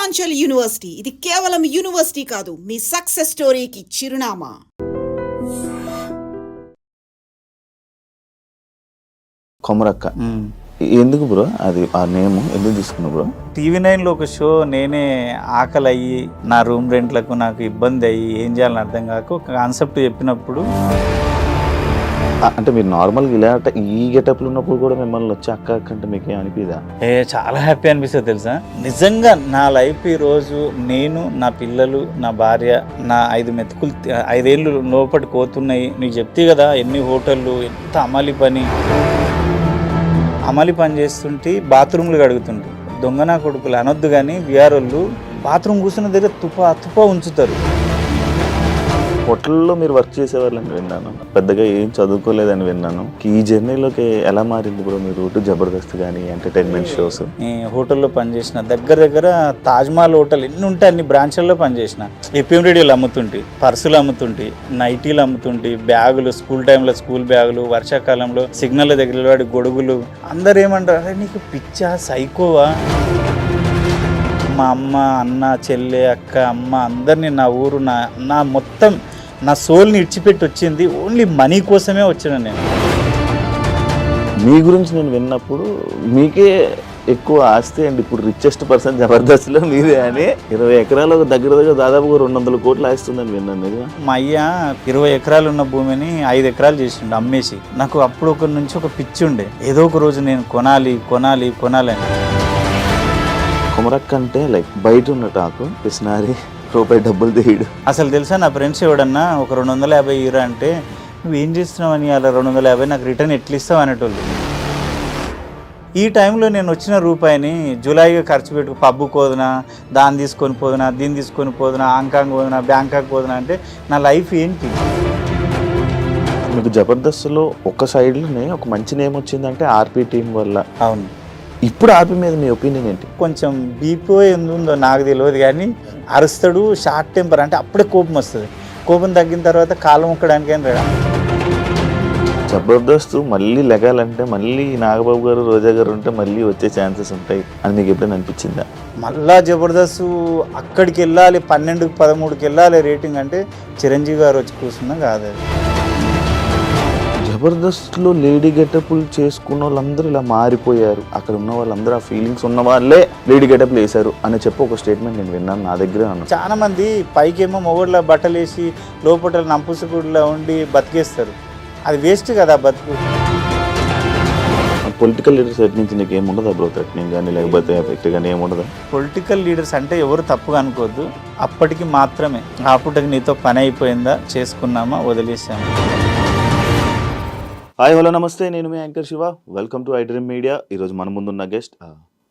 Purvanchal university ఇది కేవలం university కాదు, మీ సక్సెస్ స్టోరీకి చిరునామా. కొమరక్క ఎందుకు బ్రో? అది ఆ నేమ్ ఎందుకు తీసుకున్నావు బ్రో? TV9లో ఒక షో నేనే ఆకలి అయ్యి నా రూమ్ రెంట్లకు నాకు ఇబ్బంది అయ్యి ఏం చేయాలని అర్థం కాక ఒక కాన్సెప్ట్ చెప్పినప్పుడు అంటే మీరు నార్మల్గా ఇలా ఈ గెటప్లు ఉన్నప్పుడు కూడా మిమ్మల్ని వచ్చి అక్క అక్క అంటే మీకు అనిపిదా? చాలా హ్యాపీ అనిపిస్తుంది తెలుసా. నిజంగా నా లైఫ్ ఈరోజు నేను, నా పిల్లలు, నా భార్య, నా 5 ఏళ్ళు లోపలికి పోతున్నాయి. నీకు చెప్తే కదా ఎన్ని హోటళ్ళు, ఎంత అమలి పని చేస్తుంటే బాత్రూమ్లు కడుగుతుంటారు. దొంగనా కొడుకులు అనొద్దు కానీ బీఆర్ వాళ్ళు బాత్రూమ్ కూర్చున్న దగ్గర తుప్ప ఉంచుతారు. హోటల్లో మీరు వర్క్ చేసేవాళ్ళని విన్నాను, పెద్దగా ఏం చదువుకోలేదని విన్నాను. ఈ జర్నీలోకి ఎలా మారింది బ్రో మీ రూట్? జబర్దస్త్ కానీ ఎంటర్టైన్మెంట్ షోస్? హోటల్లో పనిచేసిన దగ్గర తాజ్మహల్ హోటల్ ఎన్ని ఉంటాయి అన్ని బ్రాంచ్ల్లో పనిచేసిన. FM రేడియోలు అమ్ముతుంటే, పర్సులు అమ్ముతుంటే, నైటీలు అమ్ముతుంటే, బ్యాగులు, స్కూల్ టైంలో స్కూల్ బ్యాగులు, వర్షాకాలంలో సిగ్నల్ దగ్గర వాడి గొడుగులు. అందరు ఏమంటారు, అరే నీకు పిచ్చా, సైకోవా? మా అమ్మ, అన్న, చెల్లె, అక్క, అమ్మ అందరినీ నా ఊరు నా మొత్తం నా సోల్ని ఇడిచిపెట్టి వచ్చింది ఓన్లీ మనీ కోసమే వచ్చాను నేను. మీ గురించి నేను విన్నప్పుడు మీకే ఎక్కువ ఆస్తి అండి, ఇప్పుడు రిచెస్ట్ పర్సన్ జబర్దస్త్లో మీదే అని. 20 ఎకరాలు దగ్గర దాదాపుగా 200 కోట్లు ఆస్తుందని విన్నాను నిజంగా. మా అయ్య 20 ఎకరాలు ఉన్న భూమిని 5 ఎకరాలు చేసిండు అమ్మేసి. నాకు అప్పుడు ఒక నుంచి ఒక పిచ్చి ఉండే, ఏదో ఒక రోజు నేను కొనాలి అని. కొమరక్క అంటే లైక్ బయట ఉన్న టాకు పిసినారి, రూపాయి డబ్బులు తీయడు. అసలు తెలుసా, నా ఫ్రెండ్స్ ఎవడన్నా ఒక 250 ఇవ్వరా అంటే, నువ్వేం చేస్తున్నావు అని అలా 250 నాకు రిటర్న్ ఎట్లా ఇస్తావు అనేటోళ్ళు. ఈ టైంలో నేను వచ్చిన రూపాయిని జూలైగా ఖర్చు పెట్టుకు పబ్బు పోదునా, దాన్ని తీసుకొని పోదునా, దీన్ని తీసుకొని పోదునా, హాంకాంగ్ పోదునా, బ్యాంకాక్ పోదునా అంటే నా లైఫ్ ఏంటి? మీకు జబర్దస్త్లో ఒక సైడ్లోనే ఒక మంచి నేమ్ వచ్చిందంటే ఆర్పీ టీం వల్ల. అవును. ఇప్పుడు ఆర్పీ మీద మీ ఒపీనియన్ ఏంటి? కొంచెం బీపీ ఎందుందో నాకు తెలియదు కానీ అరుస్తాడు, షార్ట్ టెంపర్, అంటే అప్పుడే కోపం వస్తుంది. కోపం తగ్గిన తర్వాత కాలం ఒక్కడానికి ఏం రాడా. జబర్దస్త్ మళ్ళీ లెగాలంటే మళ్ళీ నాగబాబు గారు, రోజా గారు ఉంటే మళ్ళీ వచ్చే ఛాన్సెస్ ఉంటాయి అని మీకు ఎప్పుడైనా అనిపించిందా? మళ్ళా జబర్దస్త్ అక్కడికి వెళ్ళాలి, 12, 13కి వెళ్ళాలి రేటింగ్ అంటే చిరంజీవి గారు వచ్చి కూర్చున్నా కాదు. జబర్దస్త్లో లేడీ గెటప్లు చేసుకున్న వాళ్ళందరూ ఇలా మారిపోయారు, అక్కడ ఉన్న వాళ్ళందరూ ఆ ఫీలింగ్స్ ఉన్న వాళ్ళే లేడీ గెటప్లు వేశారు అని చెప్పి ఒక స్టేట్మెంట్ నేను విన్నాను, నా దగ్గర అన్నాను. చాలా మంది పైకేమో మొగోళ్ళ బట్టలు వేసి లోపల నంపుసుగుడిలో ఉండి బతికేస్తారు. అది వేస్ట్ కదా బతుకు. పొలిటికల్ లీడర్స్ సైడ్ నుంచి నీకు ఏముండదా బ్రో? థ్రెటనింగ్ కానీ లేకపోతే ఎఫెక్ట్ కానీ ఏముండదా? పొలిటికల్ లీడర్స్ అంటే ఎవరు తప్పుగా అనుకోవద్దు, అప్పటికి మాత్రమే. ఆ పూటకి నీతో పని అయిపోయిందా, చేసుకున్నామా, వదిలేసామా. హాయ్ హలో నమస్తే, నేను మీ anchor Shiva. Welcome to iDream media. ఈరోజు మన ముందున్న guest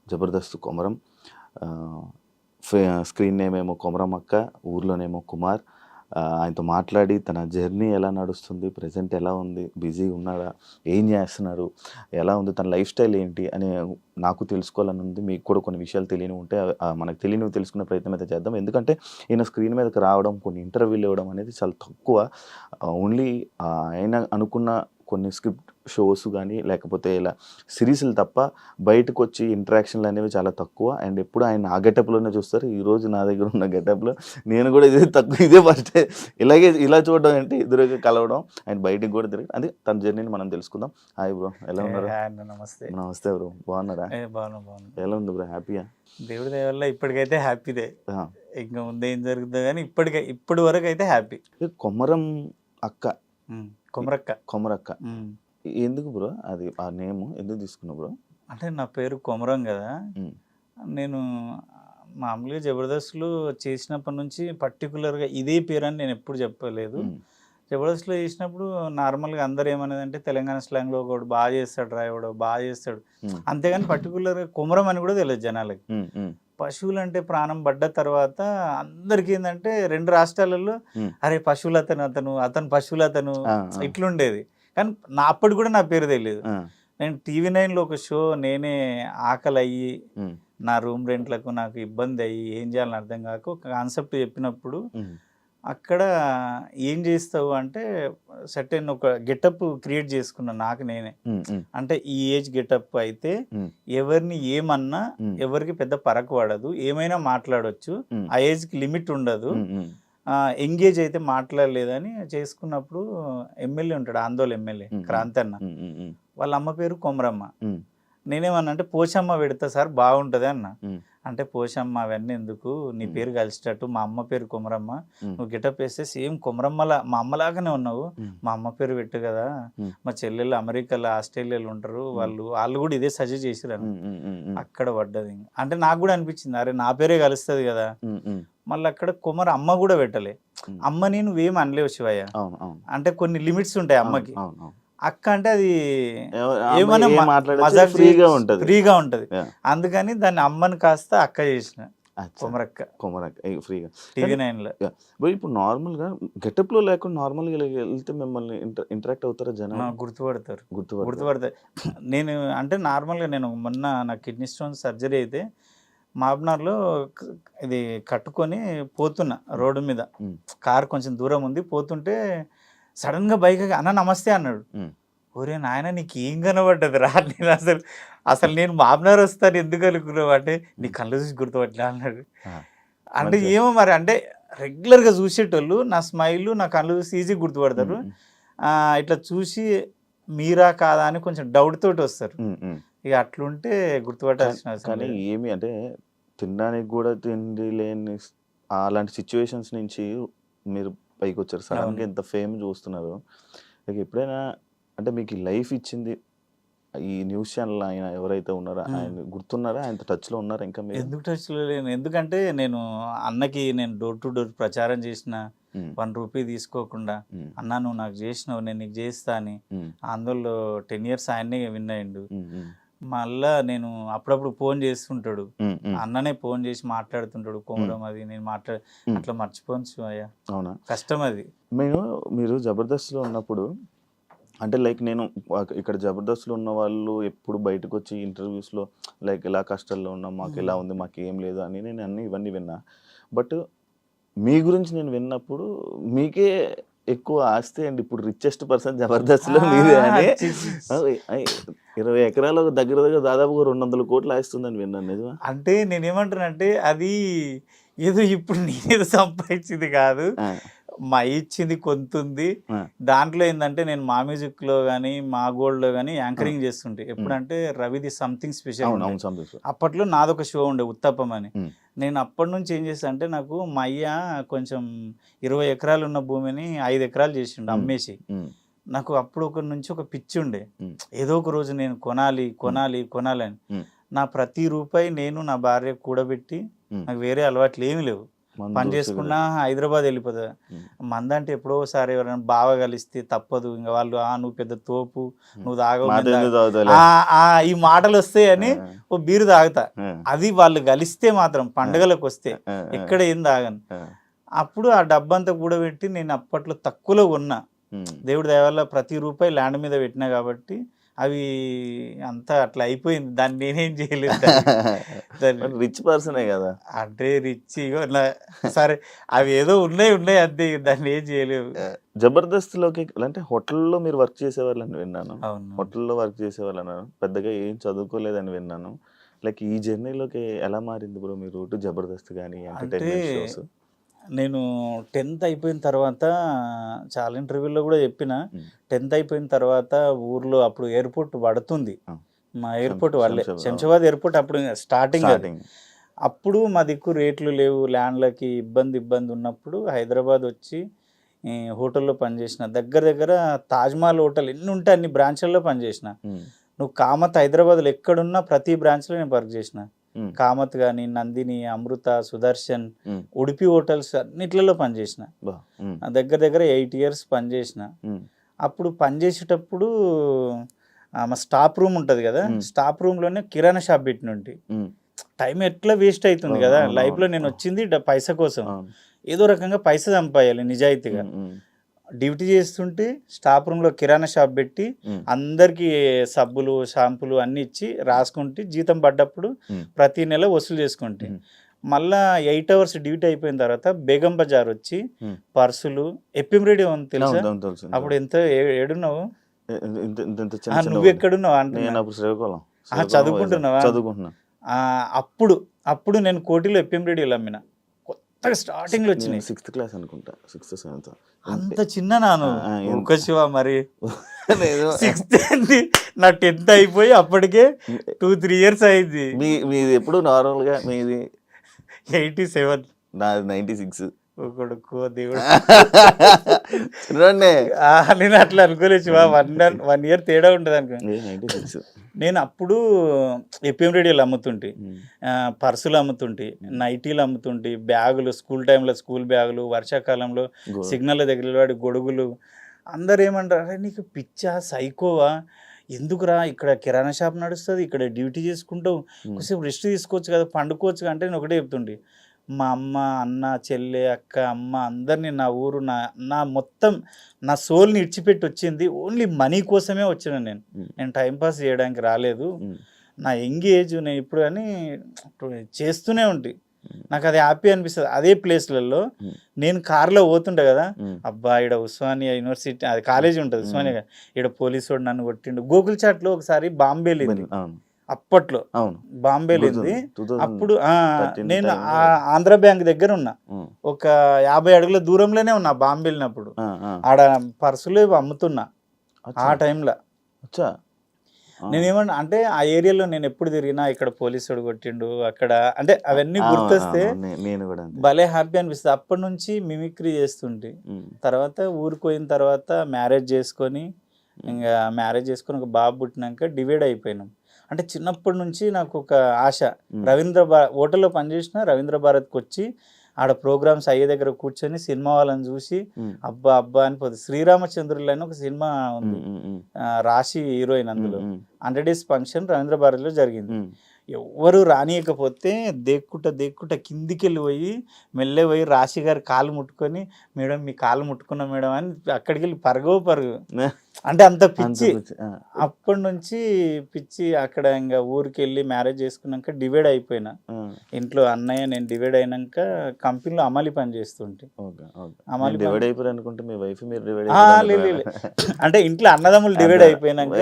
Jabardasth Komaram. Screen name ఏమో కొమరం అక్క, ఊర్లోనేమో కుమార్. ఆయనతో మాట్లాడి తన జర్నీ ఎలా నడుస్తుంది, ప్రజెంట్ ఎలా ఉంది, బిజీగా ఉన్నారా, ఏం చేస్తున్నారు, ఎలా ఉంది, తన లైఫ్ స్టైల్ ఏంటి అని నాకు తెలుసుకోవాలని ఉంది. మీకు కూడా కొన్ని విషయాలు తెలియని ఉంటే మనకు తెలియనివి తెలుసుకునే ప్రయత్నం అయితే చేద్దాం. ఎందుకంటే ఈయన స్క్రీన్ మీదకి రావడం, కొన్ని ఇంటర్వ్యూలు ఇవ్వడం అనేది చాలా తక్కువ. ఓన్లీ ఆయన అనుకున్న కొన్ని స్క్రిప్ట్ షోస్ కానీ లేకపోతే ఇలా సిరీస్లు తప్ప బయటకు వచ్చి ఇంటరాక్షన్లు అనేవి చాలా తక్కువ. అండ్ ఎప్పుడు ఆయన ఆ గెటప్లోనే చూస్తారు. ఈరోజు నా దగ్గర ఉన్న గెటప్లో నేను కూడా ఇదే ఫస్ట్ ఇలా చూడడం అంటే ఎదురుగా కలవడం, అండ్ బయటకు కూడా తిరిగి అది తన జర్నీని మనం తెలుసుకుందాం. హాయ్ బ్రో, ఎలా ఉన్నారు? నమస్తే బ్రో, బాగున్నారా? ఎలా ఉంది బ్రో? హ్యాపీయా? దేవుడి దయ వల్ల ఇప్పటికైతే హ్యాపీదే. ఇంకా ముందే ఏం జరుగుతుందో కానీ ఇప్పటి వరకు అయితే హ్యాపీ. కొమరం అక్క, కొమరక్క ఎందుకు బ్రో? అది ఆ నేమ్ ఎందుకు తీసుకున్నావు బ్రో? అంటే నా పేరు కొమరం కదా. నేను మామూలుగా జబర్దస్త్లో చేసినప్పటి నుంచి పర్టికులర్గా ఇదే పేరు అని నేను ఎప్పుడు చెప్పలేదు. జబర్దస్త్లో చేసినప్పుడు నార్మల్గా అందరు ఏమనేదంటే తెలంగాణ స్లాంగ్లో ఒకడు బాగా చేస్తాడు, రాయవాడు బాగా చేస్తాడు, అంతేగాని పర్టికులర్గా కొమరం అని కూడా తెలియదు జనాలకి. పశువులు అంటే ప్రాణం పడ్డ తర్వాత అందరికి ఏంటంటే 2 రాష్ట్రాలలో అరే పశువులు అతను పశువులు ఇట్లుండేది. కానీ అప్పటి కూడా నా పేరు తెలియదు. నేను TV9లో ఒక షో నేనే ఆకలి అయ్యి నా రూమ్ రెంట్లకు నాకు ఇబ్బంది అయ్యి ఏం చేయాలని అర్థం కాక ఒక కాన్సెప్ట్ చెప్పినప్పుడు అక్కడ ఏం చేస్తావు అంటే సర్టెన్ ఒక గెటప్ క్రియేట్ చేసుకున్నాను నాకు నేనే. అంటే ఈ ఏజ్ గెటప్ అయితే ఎవరిని ఏమన్నా ఎవరికి పెద్ద పరకు పడదు, ఏమైనా మాట్లాడొచ్చు, ఆ ఏజ్కి లిమిట్ ఉండదు, ఎంగేజ్ అయితే మాట్లాడలేదని చేసుకున్నప్పుడు ఎమ్మెల్యే ఉంటాడు, ఆందోళన ఎమ్మెల్యే క్రాంతన్న, వాళ్ళ అమ్మ పేరు కొమరమ్మ. నేనేమన్నా అంటే పోషమ్మ పెడతా సార్ బాగుంటుంది అన్న. అంటే పోషమ్మ అవన్నీ ఎందుకు, నీ పేరు కలిసేటట్టు, మా అమ్మ పేరు కొమరమ్మ, నువ్వు గెటప్ వేస్తే సేమ్ కొమరమ్మలా మా అమ్మలాగానే ఉన్నావు, మా అమ్మ పేరు పెట్టు కదా, మా చెల్లెళ్ళు అమెరికాలో ఆస్ట్రేలియాలో ఉంటారు, వాళ్ళు కూడా ఇదే సజెస్ట్ చేసిరు. అక్కడ పడ్డది. అంటే నాకు కూడా అనిపించింది అరే నా పేరే కలుస్తుంది కదా. మళ్ళీ అక్కడ కొమర అమ్మ కూడా పెట్టలే. అమ్మని నువ్వేం అనలేవు శివయ్య, అంటే కొన్ని లిమిట్స్ ఉంటాయి అమ్మకి. అక్క అంటే అది ఏమన్నా ఫ్రీగా ఉంటది, అందుకని దాన్ని అమ్మని కాస్త అక్క చేసిన కొమరక్క ఫ్రీగా TV9 లో. ఇప్పుడు నార్మల్ గా గెటప్ లో లేకుండా నార్మల్ గా వెళ్తే మిమ్మల్ని ఇంటరాక్ట్ అవుతారా జనం? గుర్తుపడతారు. నేను అంటే నార్మల్ గా నేను మొన్న నా కిడ్నీ స్టోన్ సర్జరీ అయితే మాబ్నార్లో ఇది కట్టుకొని పోతున్నా రోడ్డు మీద, కార్ కొంచెం దూరం ఉంది, పోతుంటే సడన్ గా బైక్ అన్న నమస్తే అన్నాడు. ఒరే నాయన నీకు ఏం కనబడ్డది రా, నేను అసలు నేను మాబ్నార్ వస్తాను ఎందుకు అనుకున్నావు అంటే నీ కళ్ళు చూసి గుర్తుపట్లే అన్నాడు. అంటే ఏమో మరి, అంటే రెగ్యులర్ గా చూసేటోళ్ళు నా స్మైల్ నా కళ్ళు చూసి ఈజీ గుర్తుపడతారు, ఇట్లా చూసి మీరా కాదా అని కొంచెం డౌట్ తోటి వస్తారు. ఇక అట్లుంటే గుర్తుపట్టాల్సిన. కానీ ఏమి అంటే తినడానికి కూడా తిండి లేని అలాంటి సిచ్యువేషన్స్ నుంచి మీరు పైకి వచ్చారు, సడన్గా ఎంత ఫేమ్ చూస్తున్నారు. లైక్ ఎప్పుడైనా అంటే మీకు లైఫ్ ఇచ్చింది ఈ న్యూస్ ఛానల్ ఆయన ఎవరైతే ఉన్నారో ఆయన గుర్తున్నారా, ఆయన టచ్లో ఉన్నారా ఇంకా? ఎందుకు టచ్లో లేను, ఎందుకంటే నేను అన్నకి నేను డోర్ టు డోర్ ప్రచారం చేసిన, ₹1 తీసుకోకుండా అన్నా నువ్వు నాకు చేసినావు నేను నీకు చేస్తా అని. అందులో 10 years ఆయన్నే విన్ అయ్యిండు. మళ్ళా నేను అప్పుడప్పుడు ఫోన్ చేస్తుంటాడు, అన్ననే ఫోన్ చేసి మాట్లాడుతుంటాడు, కొమరం అది నేను అట్లా మర్చిపోవచ్చు అయ్యా. అవునా, కష్టం అది. మీరు జబర్దస్త్లో ఉన్నప్పుడు అంటే లైక్ నేను ఇక్కడ జబర్దస్త్లో ఉన్న వాళ్ళు ఎప్పుడు బయటకు వచ్చి ఇంటర్వ్యూస్లో లైక్ ఎలా కష్టాల్లో ఉన్నాం, మాకు ఎలా ఉంది, మాకు ఏం లేదు అని నేను ఇవన్నీ విన్నా. బట్ మీ గురించి నేను విన్నప్పుడు మీకే ఎక్కువ ఆస్తి అండి, ఇప్పుడు రిచెస్ట్ పర్సన్ జబర్దస్త్లో మీదే అని. 20 ఎకరాలు దగ్గర దాదాపుగా 200 కోట్లు ఆస్తుందని విన్నాను. నిజమా? అంటే నేనేమంటానంటే అది ఏదో ఇప్పుడు నేనేదో సంపాదించింది కాదు, మా ఇచ్చింది కొంత ఉంది. దాంట్లో ఏంటంటే నేను మా మ్యూజిక్ లో కానీ మా గోల్డ్ లో కానీ యాంకరింగ్ చేస్తుంటే, ఎప్పుడంటే రవిది సంథింగ్ స్పెషల్, అప్పట్లో నాదొక షో ఉండే ఉత్తప్పం అని. నేను అప్పటి నుంచి ఏం చేస్తా అంటే, నాకు మా అయ్య కొంచెం 20 ఎకరాలు ఉన్న భూమిని 5 ఎకరాలు చేసిండు అమ్మేసి. నాకు అప్పుడు నుంచి ఒక పిచ్చి ఉండే, ఏదో ఒక రోజు నేను కొనాలి అని. నా ప్రతి రూపాయి నేను నా భార్య కూడబెట్టి, నాకు వేరే అలవాట్లు ఏమి లేవు, పని చేసుకున్నా హైదరాబాద్ వెళ్ళిపోతా. మందంటే ఎప్పుడో ఒకసారి ఎవరైనా బాగా కలిస్తే తప్పదు, ఇంకా వాళ్ళు నువ్వు పెద్ద తోపు, నువ్వు తాగవు, ఈ మాటలు వస్తాయని ఓ బీరు తాగుతా. అది వాళ్ళు కలిస్తే మాత్రం పండుగలకు వస్తే ఎక్కడ ఏం తాగను. అప్పుడు ఆ డబ్బంతా కూడబెట్టి నేను అప్పట్లో తక్కువలో ఉన్నా, దేవుడి దయ వల్ల ప్రతి రూపాయి ల్యాండ్ మీద పెట్టినా కాబట్టి అవి అంతా అట్లా అయిపోయింది. దాన్ని నేనేం చేయలేదు. రిచ్ పర్సనే కదా అంటే రిచ్ సరే అవి ఏదో ఉన్నాయి అంతే, దాన్ని ఏం చేయలేవు. జబర్దస్త్లోకి అంటే హోటల్లో మీరు వర్క్ చేసేవాళ్ళని విన్నాను, హోటల్లో వర్క్ చేసేవాళ్ళు అన్నారు, పెద్దగా ఏం చదువుకోలేదని విన్నాను. లైక్ ఈ జర్నీలోకి ఎలా మారింది బ్రో మీ రూట్, జబర్దస్త్ కానీ ఎంటర్టైన్మెంట్ షోస్? నేను 10th అయిపోయిన తర్వాత చాలా ఇంటర్వ్యూలో కూడా చెప్పిన, 10th అయిపోయిన తర్వాత ఊర్లో అప్పుడు ఎయిర్పోర్ట్ పడుతుంది, మా ఎయిర్పోర్ట్ వాళ్ళే శంషాబాద్ ఎయిర్పోర్ట్ అప్పుడు స్టార్టింగ్. అప్పుడు మా దిక్కు రేట్లు లేవు, ల్యాండ్లకి ఇబ్బంది ఉన్నప్పుడు హైదరాబాద్ వచ్చి హోటల్లో పనిచేసిన. దగ్గర తాజ్మహల్ హోటల్ ఎన్ని ఉంటే అన్ని బ్రాంచ్లలో పనిచేసిన. నువ్వు కామత్ హైదరాబాద్లో ఎక్కడున్నా ప్రతి బ్రాంచ్లో నేను వర్క్ చేసిన. కామత్ కానీ, నందిని, అమృత, సుదర్శన్, ఉడిపి హోటల్స్ అన్నిట్లలో పనిచేసిన. దగ్గర 8 years పనిచేసిన. అప్పుడు పనిచేసేటప్పుడు మా స్టాఫ్ రూమ్ ఉంటుంది కదా, స్టాఫ్ రూమ్లోనే కిరాణా షాప్ పెట్టినండి. టైం ఎట్లా వేస్ట్ అవుతుంది కదా లైఫ్లో. నేను వచ్చింది పైసా కోసం, ఏదో రకంగా పైసా సంపాయాలి నిజాయితీగా. డ్యూటీ చేస్తుంటే స్టాఫ్ రూమ్లో కిరాణా షాప్ పెట్టి అందరికి సబ్బులు షాంపులు అన్ని ఇచ్చి రాసుకుంటే, జీతం పడ్డప్పుడు ప్రతి నెల వసూలు చేసుకుంటే మళ్ళా 8 hours డ్యూటీ అయిపోయిన తర్వాత బేగం బజార్ వచ్చి Hmm. పర్సులు ఎప్పిం రేడియో ఉంది తెలుసా? అవును, తెలుసు. అప్పుడు ఎంత ఏడున్నావు? ఇంత ఇంత ఇంత ఆ, చిన్న చిన్న నువ్వు ఎక్కడున్నావు నేను అంటున్నా. అప్పుడు శ్రీకాకుళం చదువుకుంటున్నావా? చదువుకుంటున్నా. ఆ, అప్పుడు నేను కోటిలో ఎప్పిం రేడియోలు అమ్మిన, కొత్తగా స్టార్టింగ్లో వచ్చినాయి. 6th క్లాస్ అనుకుంటా, 6th 7th. అంత చిన్న నాను ఒక శివ మరి లేదు 6th ఏంది, నా 10th అయిపోయి అప్పటికే 2-3 years అయింది. మీది ఎప్పుడు నార్మల్గా మీది 87 నాది 96. కొడుకో దేవుడు. చూడండి నేను అట్లా అనుకోలేదు శివ, 1 year తేడా ఉంటుంది అనుకో. 96. నేను అప్పుడు ఎఫ్ఎం రేడియోలు అమ్ముతుంటే, పర్సులు అమ్ముతుంటే, నైటీలు అమ్ముతుంటే, బ్యాగులు, స్కూల్ టైంలో స్కూల్ బ్యాగులు, వర్షాకాలంలో సిగ్నల్ దగ్గర వాడి గొడుగులు. అందరు ఏమంటారు, అరే నీకు పిచ్చా, సైకోవా, ఎందుకురా ఇక్కడ కిరాణా షాప్ నడుస్తుంది, ఇక్కడ డ్యూటీ చేసుకుంటావు, కొంచెం రెస్ట్ తీసుకోవచ్చు కదా, పండుకోవచ్చు అంటే నేను ఒకటే చెప్తుండే, మా అమ్మ, అన్న, చెల్లె, అక్క, అమ్మ అందరినీ, నా ఊరు, నా మొత్తం నా సోల్ని ఇడిచిపెట్టి వచ్చింది ఓన్లీ మనీ కోసమే వచ్చిన. నేను టైంపాస్ చేయడానికి రాలేదు. నా యంగ్ ఏజ్ నేను ఇప్పుడు అని చేస్తూనే ఉంటాయి. నాకు అది హ్యాపీ అనిపిస్తుంది. అదే ప్లేస్లలో నేను కార్లో పోతుండే కదా, అబ్బా ఇక్కడ ఉస్మానియా యూనివర్సిటీ, అది కాలేజీ ఉంటుంది ఉస్మానియా, ఇక్కడ పోలీసు వాడు నన్ను కొట్టిండు. గూగుల్ చాట్లో ఒకసారి బాంబే వెళ్ళింది, అప్పట్లో బాంబే వెళ్ళింది. అప్పుడు నేను ఆంధ్ర బ్యాంక్ దగ్గర ఉన్నా, ఒక 50 అడుగుల దూరంలోనే ఉన్నా బాంబే వెళ్ళినప్పుడు. ఆడ పర్సులు అమ్ముతున్నా ఆ టైంలో. నేనేమన్నా అంటే ఆ ఏరియాలో నేను ఎప్పుడు తిరిగినా ఇక్కడ పోలీసుడు కొట్టిండు అక్కడ, అంటే అవన్నీ గుర్తొస్తే భలే హ్యాపీ అనిపిస్తుంది. అప్పటి నుంచి మిమిక్రీ చేస్తుంటే, తర్వాత ఊరికి పోయిన తర్వాత మ్యారేజ్ చేసుకొని ఒక బాబు పుట్టినాక డివైడ్ అయిపోయినాం. అంటే చిన్నప్పటి నుంచి నాకు ఒక ఆశ, హోటల్లో పనిచేసిన రవీంద్ర భారత్కి వచ్చి ఆడ ప్రోగ్రామ్స్ అయ్యే దగ్గర కూర్చొని సినిమా వాళ్ళని చూసి అబ్బా అబ్బా అనిపోతుంది. శ్రీరామచంద్రులు అని ఒక సినిమా ఉంది, రాశి హీరోయిన్, అందులో 100 days ఫంక్షన్ రవీంద్ర భారతిలో జరిగింది. ఎవరు రానియకపోతే దేక్కుంట కిందికి వెళ్ళి పోయి మెల్లె పోయి రాశి గారి కాలు ముట్టుకొని, మేడం మీ కాలు ముట్టుకున్నా మేడం అని అక్కడికి వెళ్ళి పరుగు అంటే అంత పిచ్చి. అప్పటి నుంచి పిచ్చి. అక్కడ ఇంకా ఊరికి వెళ్ళి మ్యారేజ్ చేసుకున్నాక డివైడ్ అయిపోయినా. ఇంట్లో అన్నయ్య నేను డివైడ్ అయినాక కంపెనీలో అమలు పని చేస్తుంటే, అంటే ఇంట్లో అన్నదమ్ములు డివైడ్ అయిపోయినాక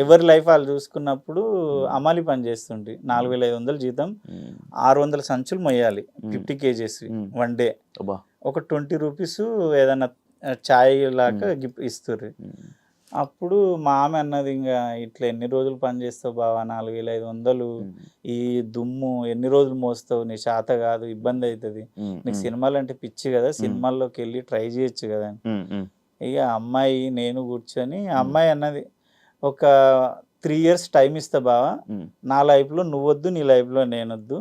ఎవరి లైఫ్ వాళ్ళు చూసుకున్నప్పుడు అమలు పని చేస్తుంటే 4500 జీతం, 600 సంచులు మొయ్యాలి, 50 kgs 1 day. ఒక 20 rupees ఏదన్నా ఛాయ్ లాగా గిఫ్ట్ ఇస్తారు. అప్పుడు మా ఆమె అన్నది, ఇంకా ఇట్లా ఎన్ని రోజులు పని చేస్తావు బావా, 4500 ఈ దుమ్ము ఎన్ని రోజులు మోస్తావు, నీ చేత కాదు, ఇబ్బంది అవుతుంది, నీకు సినిమాలు అంటే పిచ్చి కదా, సినిమాల్లోకి వెళ్ళి ట్రై చేయొచ్చు కదా. ఇక అమ్మాయి నేను కూర్చొని, అమ్మాయి అన్నది ఒక 3 years టైం ఇస్తా బావా, నా లైఫ్లో నువ్వొద్దు, నీ లైఫ్లో నేనొద్దు,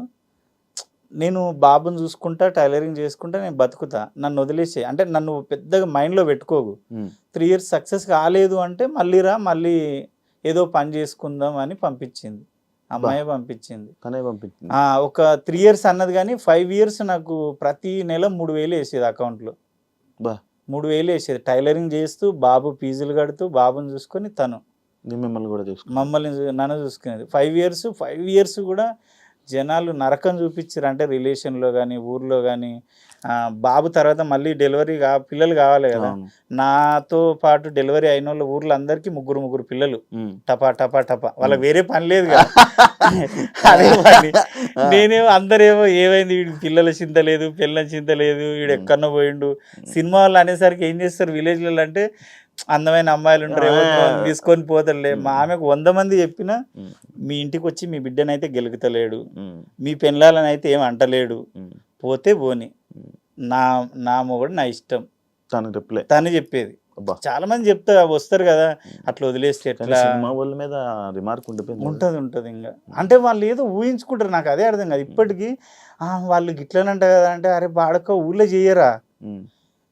నేను బాబుని చూసుకుంటా, టైలరింగ్ చేసుకుంటా, నేను బతుకుతా, నన్ను వదిలేసే, అంటే నన్ను పెద్దగా మైండ్లో పెట్టుకోకు, 3 years సక్సెస్ కాలేదు అంటే మళ్ళీ రా, మళ్ళీ ఏదో పని చేసుకుందాం అని పంపించింది. అమ్మాయి పంపించింది. ఒక 3 years అన్నది కానీ 5 years నాకు ప్రతి నెల 3000 వేసేది అకౌంట్లో. 3000 వేసేది టైలరింగ్ చేస్తూ, బాబు ఫీజులు కడుతూ, బాబుని చూసుకొని తను మమ్మల్ని నన్ను చూసుకునేది. 5 years కూడా జనాలు నరకం చూపించారు. అంటే రిలేషన్లో కానీ ఊర్లో కానీ, బాబు తర్వాత మళ్ళీ డెలివరీ పిల్లలు కావాలి కదా, నాతో పాటు డెలివరీ అయిన వాళ్ళు ఊర్లో అందరికీ 3 పిల్లలు, టపా టపా టపా, వాళ్ళకి వేరే పని లేదు కదా. అదే పని. నేనేమో అందరేమో ఏమైంది వీడికి పిల్లల చింత లేదు, పిల్లల చింత లేదు, వీడు ఎక్కడో పోయిండు. సినిమా వాళ్ళు అనేసరికి ఏం చేస్తారు విలేజ్లలో అంటే, అందమైన అమ్మాయిలు ఉంటారు, తీసుకొని పోతారులే. మా ఆమెకు 100 మంది చెప్పినా, మీ ఇంటికి వచ్చి మీ బిడ్డనైతే గెలుగుతలేడు, మీ పెళ్ళాలని అయితే ఏం అంటలేడు, పోతే పోని, నా మొగుడు నా ఇష్టం తను చెప్పేది. చాలా మంది చెప్తా వస్తారు కదా, అట్లా వదిలేస్తే ఎట్లా ఉంటది. ఇంకా అంటే వాళ్ళు ఏదో ఊహించుకుంటారు, నాకు అదే అర్థం కాదు ఇప్పటికీ. వాళ్ళు గిట్లనంట కదా అంటే, అరే బాడక ఊళ్ళో చెయ్యరా,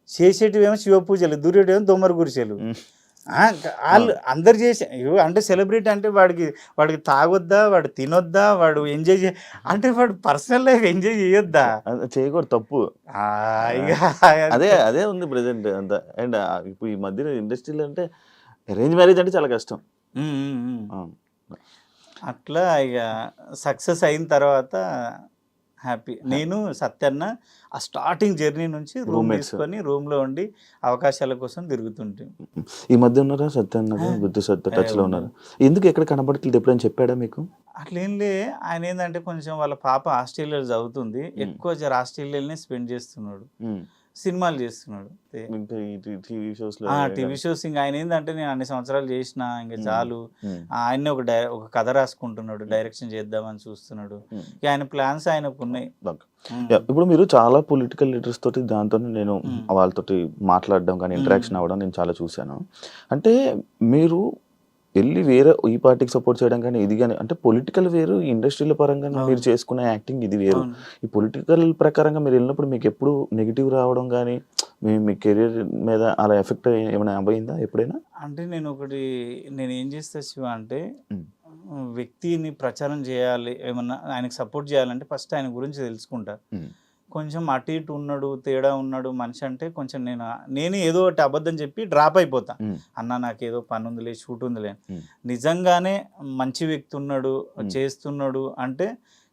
చేసేటివేమో శివ పూజలు, దూరేటివేమో దొమ్మర గురిసెలు. వాళ్ళు అందరు చేసే అంటే సెలబ్రిటీ అంటే వాడికి తాగొద్దా, వాడు తినొద్దా, వాడు ఎంజాయ్ అంటే వాడు పర్సనల్ లైఫ్ ఎంజాయ్ చేయొద్దా, చేయకూడదు, తప్పు. అదే ఉంది ప్రెసెంట్ అంతా. అండ్ ఇప్పుడు ఈ మధ్య ఇండస్ట్రీలో అంటే అరేంజ్ మ్యారేజ్ అంటే చాలా కష్టం. అట్లా ఇక సక్సెస్ అయిన తర్వాత హ్యాపీ. నేను సత్యన్న ఆ స్టార్టింగ్ జర్నీ నుంచి రూమ్ Roommates. తీసుకొని రూమ్లో ఉండి అవకాశాల కోసం తిరుగుతుంటే. ఈ మధ్య ఉన్నారా సత్యన్న బుద్ధి సత్య టచ్లో ఉన్నారు? ఎందుకు ఎక్కడ కనబడట్లేదు? ఎప్పుడైనా చెప్పాడా మీకు? అట్లేంలే, ఆయన ఏంటంటే కొంచెం వాళ్ళ పాప ఆస్ట్రేలియాలో చదువుతుంది, ఎక్కువ ఆస్ట్రేలియాలోనే స్పెండ్ చేస్తున్నాడు, సినిమాలు చేస్తున్నాడు. ఇంకా టీవీ షోస్ టీవీ షోస్ ఇంకా ఆయన ఏంటంటే నేను అన్ని సంవత్సరాలు చేసిన ఇంకా చాలు, ఆయన్ని ఒక కథ రాసుకుంటున్నాడు, డైరెక్షన్ చేద్దామని చూస్తున్నాడు. ఇక ఆయన ప్లాన్స్ ఆయనకు ఉన్నాయి. ఇప్పుడు మీరు చాలా పొలిటికల్ లీడర్స్ తోటి దాంతో నేను వాళ్ళతోటి మాట్లాడడం కానీ ఇంటరాక్షన్ అవ్వడం నేను చాలా చూశాను. అంటే మీరు వెళ్ళి వేరే ఈ పార్టీకి సపోర్ట్ చేయడం కానీ ఇది కానీ, అంటే పొలిటికల్ వేరు, ఇండస్ట్రీల పరంగా మీరు చేసుకునే యాక్టింగ్ ఇది వేరు. ఈ పొలిటికల్ ప్రకారంగా మీరు వెళ్ళినప్పుడు మీకు ఎప్పుడు నెగిటివ్ రావడం కానీ మీ కెరీర్ మీద అలా ఎఫెక్ట్ ఏమైనా అయిందా ఎప్పుడైనా? అంటే నేను ఏం చేస్తా శివ అంటే, వ్యక్తిని ప్రచారం చేయాలి, ఏమన్నా ఆయనకు సపోర్ట్ చేయాలంటే ఫస్ట్ ఆయన గురించి తెలుసుకుంటా. కొంచెం అటు ఇటు ఉన్నాడు, తేడా ఉన్నాడు మనిషి అంటే కొంచెం నేను ఏదో ఒకటి అబద్ధం చెప్పి డ్రాప్ అయిపోతా. అన్న నాకు ఏదో పని ఉందిలే, షూట్ ఉందిలే. నిజంగానే మంచి వ్యక్తి ఉన్నాడు, చేస్తున్నాడు అంటే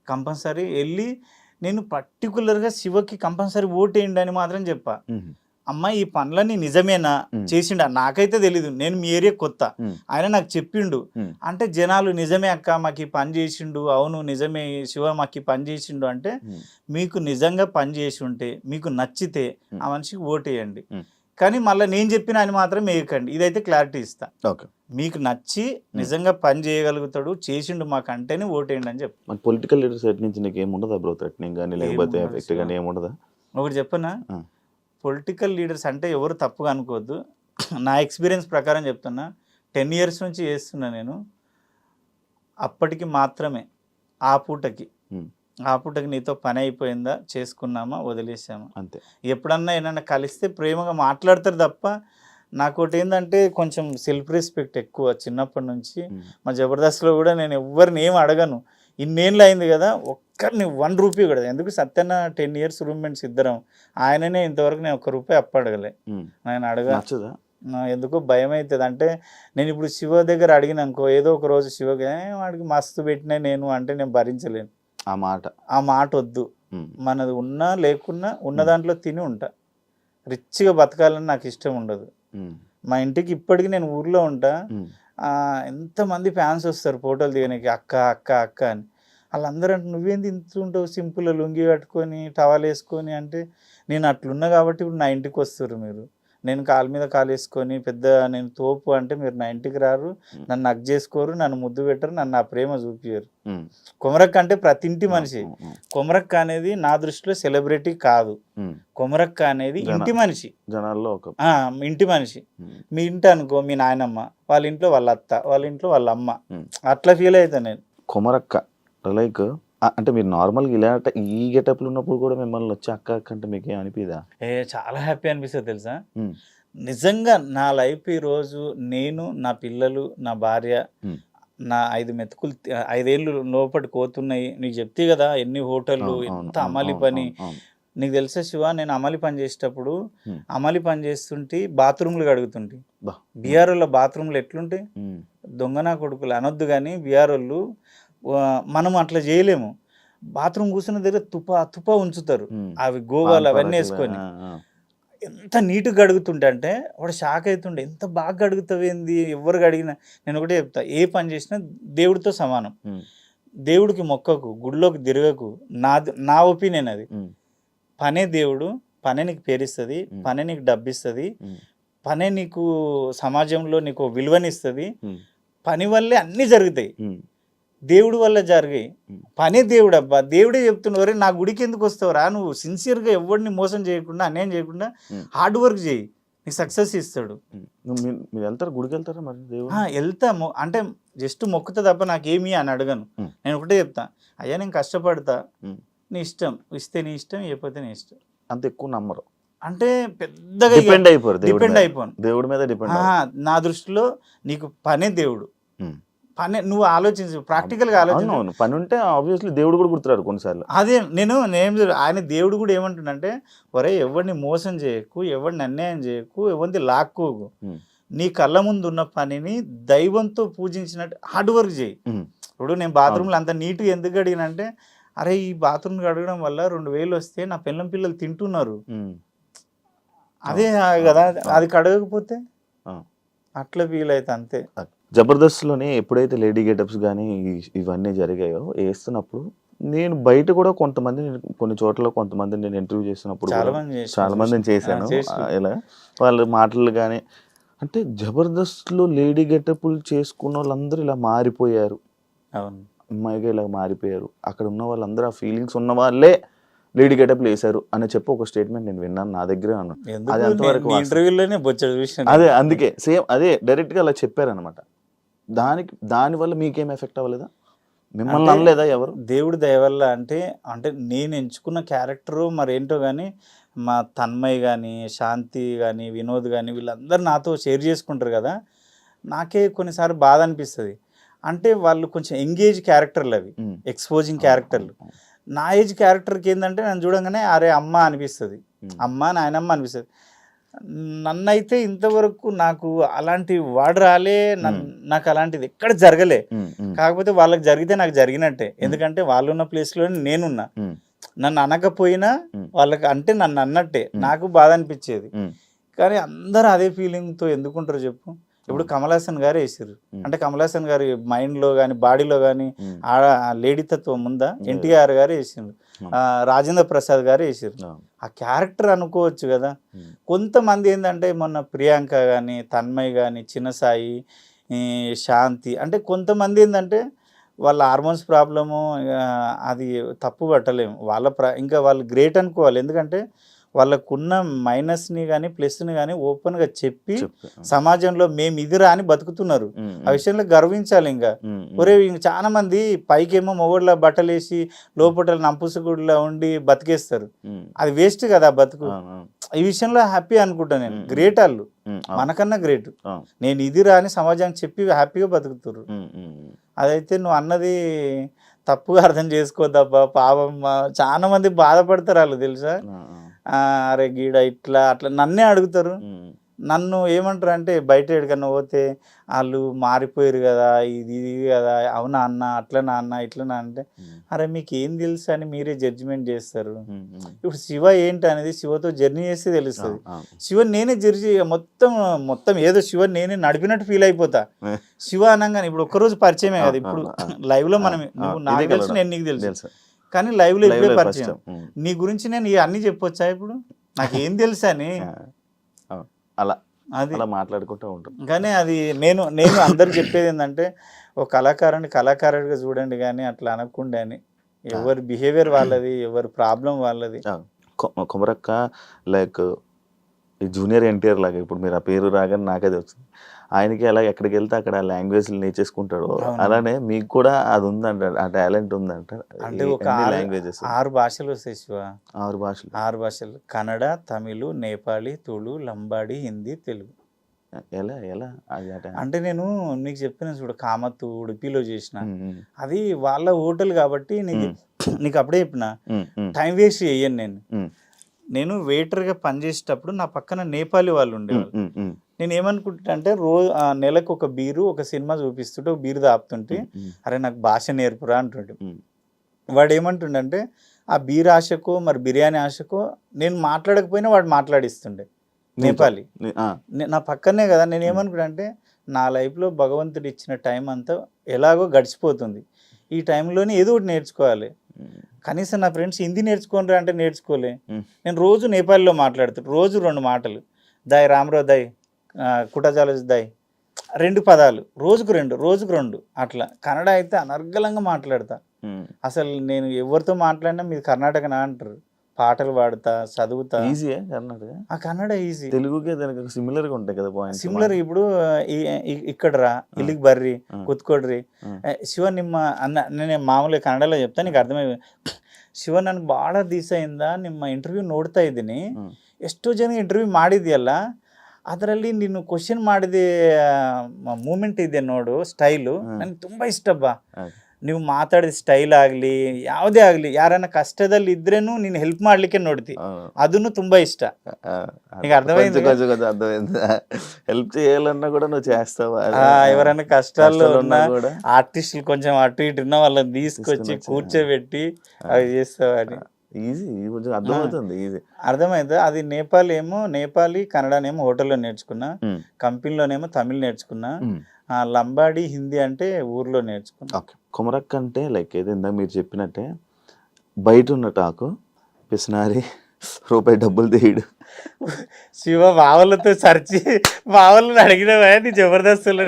కంపల్సరీ వెళ్ళి నేను పర్టికులర్గా శివకి కంపల్సరీ ఓటేయండి అని మాత్రం చెప్పా. అమ్మ ఈ పనులన్నీ నిజమేనా చేసిండా నాకైతే తెలీదు, నేను మీ ఏరియా కొత్త, ఆయన నాకు చెప్పిండు అంటే జనాలు నిజమే అక్క మాకు ఈ పని చేసిండు, అవును నిజమే శివ మాకు ఈ పని చేసిండు అంటే, మీకు నిజంగా పని చేసి ఉంటే మీకు నచ్చితే ఆ మనిషికి ఓటేయండి. కానీ మళ్ళీ నేను చెప్పిన అని మాత్రం వేయకండి, ఇదైతే క్లారిటీ ఇస్తా. మీకు నచ్చి నిజంగా పని చేయగలుగుతాడు, చేసిండు మాకు అంటేనే ఓటేయండి అని చెప్పి. పొలిటికల్ లీడర్స్ సైడ్ నుంచి నీకు ఏముండదా బ్రో? థ్రెటనింగ్ కానీ లేకపోతే ఎఫెక్ట్ కానీ ఏముండదా? ఒకటి చెప్పనా, పొలిటికల్ లీడర్స్ అంటే ఎవరు తప్పుగా అనుకోవద్దు, నా ఎక్స్పీరియన్స్ ప్రకారం చెప్తున్నా. 10 years నుంచి చేస్తున్నా నేను. అప్పటికి మాత్రమే ఆ పూటకి నీతో పని అయిపోయిందా, చేసుకున్నామా, వదిలేసామా అంతే. ఎప్పుడన్నా ఏమన్నా కలిస్తే ప్రేమగా మాట్లాడతారు తప్ప. నాకు ఒకటి ఏంటంటే కొంచెం సెల్ఫ్ రెస్పెక్ట్ ఎక్కువ చిన్నప్పటి నుంచి. మా జబర్దస్త్లో కూడా నేను ఎవరిని ఏం అడగను, ఇన్నేళ్ళు అయింది కదా, ఒక్కరిని 1 రూపీ కూడా. ఎందుకు సత్యన్న 10 years రూమ్మేట్స్ ఇద్దరం, ఆయననే ఇంతవరకు నేను 1 రూపాయి అప్పు అడగలే. నేను ఎందుకో భయం అవుతుంది. అంటే నేను ఇప్పుడు శివ దగ్గర అడిగిన అనుకో, ఏదో ఒక రోజు శివకి వాడికి మస్తు పెట్టినా నేను అంటే నేను భరించలేను. ఆ మాట వద్దు. మనది ఉన్నా లేకున్నా ఉన్న దాంట్లో తిని ఉంటా. రిచ్గా బతకాలని నాకు ఇష్టం ఉండదు. మా ఇంటికి ఇప్పటికి నేను ఊర్లో ఉంటా, ఎంతమంది ఫ్యాన్స్ వస్తారు ఫోటోలు దిగడానికి, అక్క అక్క అక్క అని. వాళ్ళందరూ అంటే నువ్వేంది ఇంత ఉంటావు సింపుల్ లుంగి కట్టుకొని టవల్ వేసుకొని అంటే, నేను అట్లున్నా కాబట్టి ఇప్పుడు నా ఇంటికి వస్తారు మీరు. నేను కాలు మీద కాలు వేసుకొని పెద్ద నేను తోపు అంటే మీరు నా ఇంటికి రారు, నన్ను హగ్ చేసుకోరు, నన్ను ముద్దు పెట్టరు, నన్ను నా ప్రేమ చూపించరు. కొమరక్క అంటే ప్రతి ఇంటి మనిషి. కొమరక్క అనేది నా దృష్టిలో సెలబ్రిటీ కాదు, కొమరక్క అనేది ఇంటి మనిషి, జనాల్లో ఇంటి మనిషి. మీ ఇంటి అనుకో మీ నాయనమ్మ, వాళ్ళ ఇంట్లో వాళ్ళ అత్త, వాళ్ళ ఇంట్లో వాళ్ళ అమ్మ, అట్లా ఫీల్ అవుతాను నేను. కొమరక్క లైక్ అంటే మీరు నార్మల్గా ఇలా ఈ గెటప్లు ఉన్నప్పుడు కూడా మిమ్మల్ని వచ్చి అక్క అక్క అంటే మీకు ఏం అనిపిదా? చాలా హ్యాపీ అనిపిస్తుంది తెలుసా. నిజంగా నా లైఫ్ ఈరోజు నేను, నా పిల్లలు, నా భార్య, నా 5 ఏళ్ళు లోపటి కోతున్నాయి. నీకు చెప్తే కదా ఎన్ని హోటళ్ళు, ఎంత అమలి పని. నీకు తెలుసా శివ, నేను అమలి పని చేసేటప్పుడు అమలి పని చేస్తుంటే బాత్రూమ్లు కడుగుతుంటే, బీఆర్ఓల బాత్రూమ్లు ఎట్లుంటాయి, దొంగనా కొడుకులు అనొద్దు కానీ బీఆర్ఓళ్ళు మనం అట్లా చేయలేము. బాత్రూమ్ కూర్చున్న దగ్గర తుపా ఉంచుతారు, అవి గోవాలు అవన్నీ వేసుకొని ఎంత నీట్గా గడుగుతుంటే అంటే వాడు షాక్ అవుతుండే, ఎంత బాగా గడుగుతావు ఏంది, ఎవరు గడిగినా. నేను ఒకటే చెప్తా, ఏ పని చేసినా దేవుడితో సమానం. దేవుడికి మొక్కకు, గుడిలోకి తిరగకు, నా ఒపీనియన్ అది. పనే దేవుడు, పనే నీకు పేరిస్తుంది, పనే నీకు డబ్బిస్తుంది, పనే నీకు సమాజంలో నీకు విలువనిస్తుంది. పని వల్లే అన్నీ జరుగుతాయి, దేవుడి వల్ల జరిగాయి. పనే దేవుడు అబ్బా. దేవుడే చెప్తున్నారు, నా గుడికి ఎందుకు వస్తావురా, నువ్వు సిన్సియర్గా ఎవరిని మోసం చేయకుండా అన్యాయం చేయకుండా హార్డ్ వర్క్ చేయి, నీకు సక్సెస్ ఇస్తాడు. గుడికి వెళ్తారా మరి? వెళ్తాము అంటే జస్ట్ మొక్కుతా తప్ప నాకేమి అని అడగను. నేను ఒకటే చెప్తా, అయ్యా నేను కష్టపడతా, నీ ఇష్టం, ఇస్తే నీ ఇష్టం, ఇవ్వకపోతే నీ ఇష్టం. అంత ఎక్కువ నమ్మరు అంటే పెద్దగా డిపెండ్ అయిపోను దేవుడి మీద. నా దృష్టిలో నీకు పనే దేవుడు. పని నువ్వు ఆలోచించు, ప్రాక్టికల్గా ఆలోచించు. పని ఉంటే ఆబ్వియస్లీ దేవుడు కూడా గుర్తురాడు కొన్నిసార్లు. అదే ఆయన దేవుడు కూడా ఏమంటుండంటే, ఒరే ఎవరిని మోసం చేయకు, ఎవరిని అన్యాయం చేయకు, ఎవరిని లాక్కోకు, నీ కళ్ళ ముందు ఉన్న పనిని దైవంతో పూజించినట్టు హార్డ్ వర్క్ చేయి. ఇప్పుడు నేను బాత్రూమ్లో అంత నీట్గా ఎందుకు అడిగినంటే, అరే ఈ బాత్రూమ్ కడగడం వల్ల 2000 వస్తే నా పిల్లం పిల్లలు తింటున్నారు, అదే కదా అది కడగకపోతే అట్లా ఫీల్ అయితే అంతే. జబర్దస్త్లోనే ఎప్పుడైతే లేడీ గెటప్స్ కానీ ఇవన్నీ జరిగాయో వేస్తున్నప్పుడు నేను బయట కూడా కొంతమంది కొన్ని చోట్ల కొంతమంది నేను ఇంటర్వ్యూ చేసినప్పుడు చాలా మందిని చేశాను. ఇలా వాళ్ళ మాటలు కానీ అంటే జబర్దస్త్లో లేడీ గెటప్లు చేసుకున్న వాళ్ళందరూ ఇలా మారిపోయారు, అమ్మాయిగా ఇలా మారిపోయారు, అక్కడ ఉన్న వాళ్ళందరూ ఆ ఫీలింగ్స్ ఉన్న వాళ్ళే లేడీ గెటప్లు వేశారు అని చెప్పి ఒక స్టేట్మెంట్ నేను విన్నాను, నా దగ్గర అన్నాను. అది అంతవరకు ఇంటర్వ్యూలోనే బొచ్చడు విషయం. అదే అందుకే సేమ్ అదే డైరెక్ట్గా అలా చెప్పారనమాట. దానివల్ల మీకేం ఎఫెక్ట్ అవ్వలేదా, మిమ్మల్ని అనలేదా ఎవరు? దేవుడి దయ వల్ల అంటే అంటే నేను ఎంచుకున్న క్యారెక్టరు మరేంటో కానీ మా తన్మయ్ కానీ శాంతి కానీ వినోద్ కానీ వీళ్ళందరూ నాతో షేర్ చేసుకుంటారు కదా, నాకే కొన్నిసార్లు బాధ అనిపిస్తుంది. అంటే వాళ్ళు కొంచెం ఎంగేజ్ క్యారెక్టర్లు, అవి ఎక్స్పోజింగ్ క్యారెక్టర్లు. నా ఏజ్ క్యారెక్టర్కి ఏంటంటే నన్ను చూడంగానే అరే అమ్మ అనిపిస్తుంది, అమ్మ నాయనమ్మ అనిపిస్తుంది. నన్నైతే ఇంతవరకు నాకు అలాంటి వాడు రాలే, నాకు అలాంటిది ఎక్కడ జరగలే. కాకపోతే వాళ్ళకి జరిగితే నాకు జరిగినట్టే, ఎందుకంటే వాళ్ళు ఉన్న ప్లేస్లో నేనున్నా. నన్ను అనకపోయినా వాళ్ళకి అంటే నన్ను అన్నట్టే, నాకు బాధ అనిపించేది. కానీ అందరూ అదే ఫీలింగ్తో ఎందుకుంటారు చెప్పు. ఇప్పుడు కమల్ హాసన్ గారు వేసారు అంటే కమల్ హాసన్ గారి మైండ్లో కానీ బాడీలో కానీ ఆ లేడీ తత్వం ఉందా? ఎన్టీఆర్ గారు వేసిండ్రు, రాజేంద్ర ప్రసాద్ గారు వేసారు. ఆ క్యారెక్టర్ అనుకోవచ్చు కదా. కొంతమంది ఏంటంటే మొన్న ప్రియాంక కానీ తన్మయ్ కానీ చిన్న సాయి శాంతి అంటే కొంతమంది ఏంటంటే వాళ్ళ హార్మోన్స్ ప్రాబ్లము, అది తప్పు పట్టలేము. ఇంకా వాళ్ళు గ్రేట్ అనుకోవాలి, ఎందుకంటే వాళ్ళకున్న మైనస్ని కానీ ప్లస్ని కానీ ఓపెన్గా చెప్పి సమాజంలో మేము ఇదిరా అని బతుకుతున్నారు. ఆ విషయంలో గర్వించాలి. ఇంకా ఒరే చాలా మంది పైకేమో మొగోళ్ళ బట్టలు వేసి లోపల నంపుసుగుడిలో ఉండి బతికేస్తారు, అది వేస్ట్ కదా బతుకు. ఈ విషయంలో హ్యాపీ అనుకుంటా నేను. గ్రేట్ వాళ్ళు, మనకన్నా గ్రేట్. నేను ఇదిరా అని సమాజానికి చెప్పి హ్యాపీగా బతుకుతారు. అదైతే నువ్వు అన్నది తప్పుగా అర్థం చేసుకోద్దబ్బా, పాపం చాలా మంది బాధపడతారు వాళ్ళు, తెలుసా. అరే గీడ ఇట్లా అట్లా నన్నే అడుగుతారు. నన్ను ఏమంటారు అంటే బయట ఎక్కడికన్నా పోతే వాళ్ళు మారిపోయారు కదా, ఇది కదా, అవునా అన్న, అట్లనా అన్న, ఇట్లనా అంటే అరే మీకు ఏం తెలుసు అని మీరే జడ్జిమెంట్ చేస్తారు. ఇప్పుడు శివ ఏంటి అనేది శివతో జర్నీ చేస్తే తెలుస్తుంది. శివ నేనే జర్నీ మొత్తం ఏదో శివ నేనే నడిపినట్టు ఫీల్ అయిపోతా. శివ అనగానే ఇప్పుడు ఒక్కరోజు పరిచయమే కదా, ఇప్పుడు లైవ్ లో మనం నువ్వు నాకు తెలుసు నేను నీకు తెలుసు, కానీ లైవ్ లో ఇప్పుడే పరిచయం. నీ గురించి నేను అన్ని చెప్పొచ్చా ఇప్పుడు, నాకు ఏం తెలుసా అని అలా అది అలా మాట్లాడుకుంటూ ఉంటాం. కానీ అది నేను అందరు చెప్పేది ఏంటంటే ఒక కళాకారుడిగా చూడండి కానీ అట్లా అనకుండా అని. ఎవరి బిహేవియర్ వాళ్ళది, ఎవరి ప్రాబ్లం వాళ్ళది. కొమరక్క లైక్ ఈ జూనియర్ ఎన్టీఆర్ లాగా ఇప్పుడు మీరు ఆ పేరు రాగానే నాకదే వచ్చింది. ఆయనకి అలా ఎక్కడికి వెళ్తే అక్కడ లాంగ్వేజ్ నేర్చేసుకుంటాడు, అలానే మీకు కూడా అది ఉందంట, ఆ టాలెంట్ ఉందంట. అంటే ఒక లాంగ్వేజెస్ 6 భాషలు వస్తాయి శివ. 6 భాషలు కన్నడ, తమిళ్, నేపాళీ, తుళు, లంబాడి, హిందీ, తెలుగు. ఎలా ఎలా అంటే నేను నీకు చెప్పిన చూడు, కామత్ ఉడిపిలో చేసిన అది వాళ్ళ హోటల్ కాబట్టి నీకు అప్పుడే చెప్పిన టైం వేస్ట్ చెయ్యను. నేను వెయిటర్గా పనిచేసేటప్పుడు నా పక్కన నేపాలీ వాళ్ళు ఉండేవాళ్ళు. నేను ఏమనుకుంటా అంటే నెలకు ఒక బీరు, ఒక సినిమా చూపిస్తుంటే ఒక బీరు తాపుతుంటే అరే నాకు భాష నేర్పురా అంటుంటే, వాడు ఏమంటుండంటే ఆ బీర్ ఆశకో మరి బిర్యానీ ఆశకో నేను మాట్లాడకపోయినా వాడు మాట్లాడిస్తుండే నేపాలి. నా పక్కనే కదా. నేను ఏమనుకుంటా అంటే నా లైఫ్లో భగవంతుడు ఇచ్చిన టైం అంతా ఎలాగో గడిచిపోతుంది, ఈ టైంలోనే ఏదో ఒకటి నేర్చుకోవాలి. కనీసం నా ఫ్రెండ్స్ హిందీ నేర్చుకోనరా అంటే నేర్చుకోలే. నేను రోజు నేపాలీలో మాట్లాడుతాను, రోజు 2 మాటలు, దాయ్ రామ్రో దాయ్, కుటజాలజ్ దాయ్, 2 పదాలు, రోజుకు 2 అట్లా. కన్నడ అయితే అనర్గళంగా మాట్లాడతా. అసలు నేను ఎవరితో మాట్లాడినా మీది కర్ణాటకనా అంటారు. పాటలు పాడుతా, చదువుతా. ఈజీయా కర్ణాటక? ఆ కన్నడ ఈజీ. తెలుగుకే దానికి సిమిలర్గా ఉంటాయి కదా పాయింట్స్. సిమిలర్ ఇప్పుడు ఇక్కడ రా ఇಲ್ಲಿಗೆ ಬರ್ರಿ ಕೂತ್ಕೊಡ್ರಿ ಶಿವ ನಿಮ್ಮ ಅನ್ನ నేను ಮಾಮೂಲಿ ಕನ್ನಡలో చెప్తా నీకు ಅರ್ಥಮೈ. ಶಿವ ನನಗೆ ಭಾಳ ದಿವಸ ಇಂದ ನಿಮ್ಮ ಇಂಟರ್ವ್ಯೂ ನೋಡ್ತಾ ಇದ್ದೀನಿ, ಎಷ್ಟೋ ಜನ ಇಂಟರ್ವ್ಯೂ ಮಾಡಿದ್ಯಲ್ಲ, ಅದರಲ್ಲಿ ನೀನು ಕ್ವಶನ್ ಮಾಡಿದ ಮೂಮೆಂಟ್ ಇದೆ ನೋಡು, ಸ್ಟೈಲು ನನಗೆ ತುಂಬ ಇಷ್ಟ ಬಾ. ನೀವು ಮಾತಾಡಿದ ಸ್ಟೈಲ್ ಆಗಲಿ ಯಾವುದೇ ಆಗಲಿ ಯಾರನ್ನ ಕಷ್ಟದಲ್ಲಿ ಇದ್ರೇನು ನೀನು ಹೆಲ್ಪ್ ಮಾಡ್ಲಿಕ್ಕೆ ನೋಡ್ತಿ, ಅದನ್ನು ತುಂಬಾ ಇಷ್ಟ. ಈಗ ಅರ್ಥమైంది, అర్థమైంది. హెల్ప్ చేయాలన్నా కూడా నువ్వు చేస్తావా? ఎవరైనా కష్టాల్లో ఉన్న కూడా ఆర్టిస్టులు కొంచెం అటు ఇటు ఉన్న వాళ్ళని తీసుకొచ్చి కూర్చోబెట్టి అవి చేస్తావా అని. ఈజీ, కొంచెం అర్థమవుతుంది, ఈజీ అర్థమైంది. అది నేపాలీ కన్నడనేమో హోటల్లో నేర్చుకున్నా, కంపెనీలోనేమో తమిళ్ నేర్చుకున్నా, లంబాడి హిందీ అంటే ఊర్లో నేర్చుకున్నా. ఓకే. కొమరక్క అంటే లైక్ ఏదో ఇందాక మీరు చెప్పినట్టే బయట ఉన్న టాకు పిసినారి, రూపాయి డబ్బులు తీయడు. శివ మావలతో సర్చి మావలను అడిగినవా నీ జబర్దస్తులు?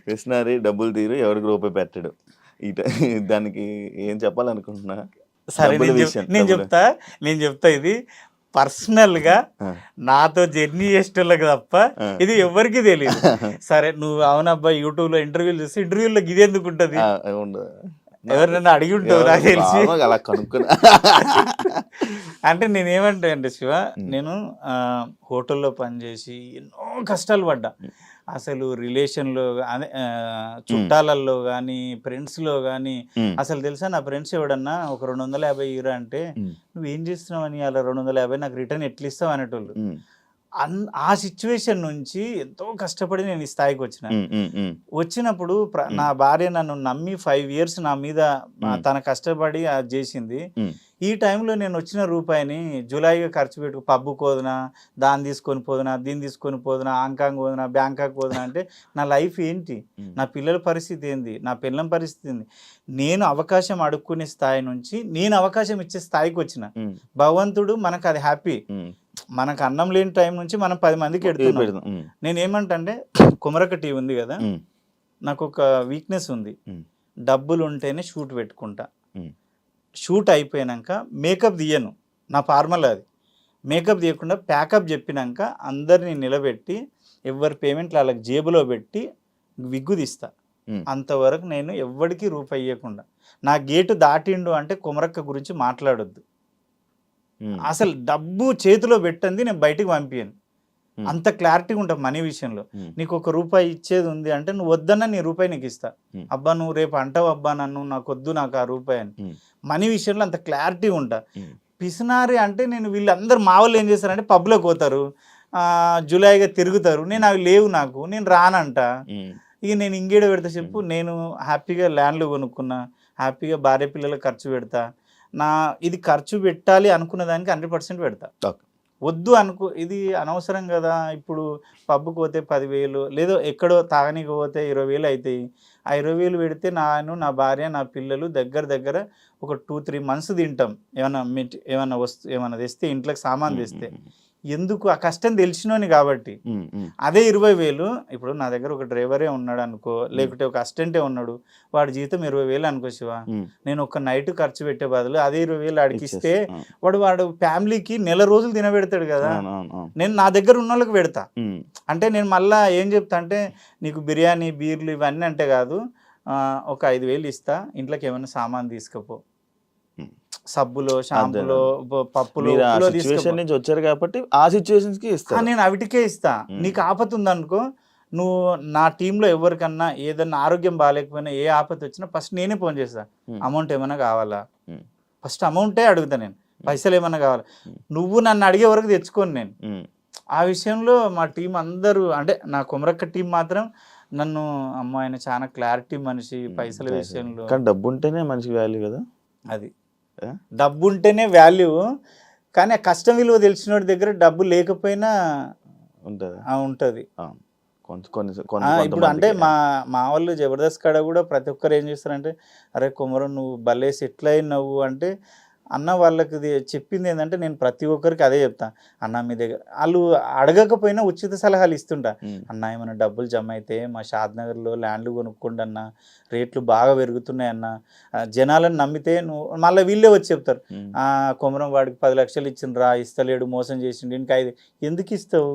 పిసినారి, డబ్బులు తీరు, ఎవరికి రూపాయి పెట్టడు. దానికి ఏం చెప్పాలనుకుంటున్నా? సరే నేను చెప్తా ఇది పర్సనల్ గా నాతో జర్నీ చేసేటోళ్ళకి తప్ప ఇది ఎవరికి తెలియదు. సరే నువ్వు అవునబ్బా యూట్యూబ్ లో ఇంటర్వ్యూలు చూస్తే ఇంటర్వ్యూలో ఇది ఎందుకు ఉంటది, ఎవరినైనా అడిగి ఉంటావు నాకు తెలిసి. అలా కనుక్కున్నా అంటే నేనేమంటా అంటే శివ, నేను హోటల్లో పనిచేసి ఎన్నో కష్టాలు పడ్డా. అసలు రిలేషన్లో అదే చుట్టాలల్లో కానీ ఫ్రెండ్స్లో కానీ అసలు తెలుసా, నా ఫ్రెండ్స్ ఎవడన్నా ఒక 250 ఇరా అంటే నువ్వేం చేస్తున్నావు అని అలా 250 నాకు రిటర్న్ ఎట్లా ఇస్తావు అనేటోళ్ళు. ఆ సిచ్యువేషన్ నుంచి ఎంతో కష్టపడి నేను ఈ స్థాయికి వచ్చినప్పుడు నా భార్య నన్ను నమ్మి 5 years నా మీద తన కష్టపడి అది చేసింది. ఈ టైంలో నేను వచ్చిన రూపాయిని జూలైగా ఖర్చు పెట్టు, పబ్బు పోదునా, దాన్ని తీసుకొని పోదునా, దీన్ని తీసుకొని పోదునా, హాంకాంగ్ పోదునా, బ్యాంకాక్ పోదునా అంటే నా లైఫ్ ఏంటి, నా పిల్లల పరిస్థితి ఏంది, నా పిల్లల పరిస్థితి ఏంది? నేను అవకాశం అడుక్కునే స్థాయి నుంచి నేను అవకాశం ఇచ్చే స్థాయికి వచ్చిన. భగవంతుడు మనకు అది హ్యాపీ. మనకు అన్నం లేని టైం నుంచి మనం 10 మందికి ఎడుతున్నాం. నేను ఏమంటే కొమరక్క టీవీ ఉంది కదా, నాకు ఒక వీక్నెస్ ఉంది, డబ్బులు ఉంటేనే షూట్ పెట్టుకుంటా. షూట్ అయిపోయాక మేకప్ తీయను, నా ఫార్మల్ అది. మేకప్ తీయకుండా ప్యాకప్ చెప్పినాక అందరినీ నిలబెట్టి ఎవరి పేమెంట్లు వాళ్ళకి జేబులో పెట్టి విగ్గు తీస్తా. అంతవరకు నేను ఎవ్వడికి రూపాయి ఇవ్వకుండా. నా గేటు దాటిండు అంటే కొమరక్క గురించి మాట్లాడొద్దు. అసలు డబ్బు చేతిలో పెట్టండి నేను బయటికి పంపించను. అంత క్లారిటీగా ఉంటుంది మనీ విషయంలో. నీకు ₹1 ఇచ్చేది ఉంది అంటే నువ్వు వద్దన్నా నీ రూపాయి నీకు ఇస్తా. అబ్బా నువ్వు రేపు అంటావు అబ్బా నన్ను, నాకు వద్దు నాకు ఆ రూపాయి అని. మనీ విషయంలో అంత క్లారిటీ ఉంటా. పిసినారి అంటే నేను వీళ్ళందరూ మా వాళ్ళు ఏం చేస్తారంటే పబ్లోకి పోతారు, జూలైగా తిరుగుతారు, నేను అవి లేవు నాకు, నేను రానంట. ఇక నేను ఇంకేడ పెడతా చెప్పు? నేను హ్యాపీగా ల్యాండ్లు కొనుక్కున్నా, హ్యాపీగా భార్య పిల్లలకు ఖర్చు పెడతా. ఇది ఖర్చు పెట్టాలి అనుకున్న దానికి 100% పెడతా. వద్దు అనుకో ఇది అనవసరం కదా. ఇప్పుడు పబ్కి పోతే 10,000 లేదో ఎక్కడో తాగనీకి పోతే 20,000 అవుతాయి. ఆ 20,000 పెడితే నా భార్య నా పిల్లలు దగ్గర ఒక 2-3 months తింటాం. ఏమన్నా తెస్తే ఇంట్లోకి సామాన్ తెస్తే ఎందుకు? ఆ కష్టం తెలిసినోని కాబట్టి. అదే 20,000 ఇప్పుడు నా దగ్గర ఒక డ్రైవరే ఉన్నాడు అనుకో, లేకుంటే ఒక అసిస్టెంటే ఉన్నాడు, వాడి జీతం 20,000 అనుకో శివ, నేను ఒక నైట్ ఖర్చు పెట్టే బదులు అదే 20,000 అడిగిస్తే వాడు ఫ్యామిలీకి నెల రోజులు తినబెడతాడు కదా. నేను నా దగ్గర ఉన్న వాళ్ళకి పెడతా. అంటే నేను మళ్ళీ ఏం చెప్తా అంటే నీకు బిర్యానీ బీర్లు ఇవన్నీ అంటే కాదు, ఒక 5,000 ఇస్తా, ఇంట్లోకి ఏమైనా సామాన్ తీసుకపో, సబ్బులో షాంపులో పప్పులో నుంచి వచ్చారు కాబట్టి ఆ సిచ్యువేషన్స్ కి ఇస్తా. నేను అవిటికే ఇస్తా. నీకు ఆపత ఉందనుకో, నువ్వు నా టీంలో ఎవరికన్నా ఏదన్నా ఆరోగ్యం బాగాలేకపోయినా ఏ ఆపత వచ్చినా ఫస్ట్ నేనే ఫోన్ చేస్తా. అమౌంట్ ఏమైనా కావాలా, ఫస్ట్ అమౌంటే అడుగుతా నేను, పైసలు ఏమన్నా కావాలా. నువ్వు నన్ను అడిగే వరకు తెచ్చుకోను నేను. ఆ విషయంలో మా టీం అందరూ అంటే నా కొమరక్క టీం మాత్రం నన్ను ఆయన చాలా క్లారిటీ మనిషి పైసల విషయంలో. కానీ డబ్బు ఉంటేనే మనిషికి వాల్యూ కదా. అది డబ్బు ఉంటేనే వాల్యూ, కానీ ఆ కష్టం విలువ తెలిసినోడి దగ్గర డబ్బు లేకపోయినా ఉంటుంది. ఇప్పుడు అంటే మా వాళ్ళు జబర్దస్త్ కాడ కూడా ప్రతి ఒక్కరు ఏం చేస్తారంటే, అరే కొమరం నువ్వు భలే సెటిల్ అయినావు అంటే అన్న వాళ్ళకి చెప్పింది ఏంటంటే నేను ప్రతి ఒక్కరికి అదే చెప్తా, అన్న మీ దగ్గర వాళ్ళు అడగకపోయినా ఉచిత సలహాలు ఇస్తుంటా. అన్న ఏమైనా డబ్బులు జమ అయితే మా షాద్నగర్లో ల్యాండ్లు కొనుక్కోండి అన్న, రేట్లు బాగా పెరుగుతున్నాయి అన్న, జనాలను నమ్మితే నువ్వు మళ్ళీ వీళ్ళే వచ్చి చెప్తారు, కొమరం వాడికి 10 లక్షలు ఇచ్చిండ్రా ఇస్తలేడు మోసం చేసిండు, ఇంకా 5 ఎందుకు ఇస్తావు,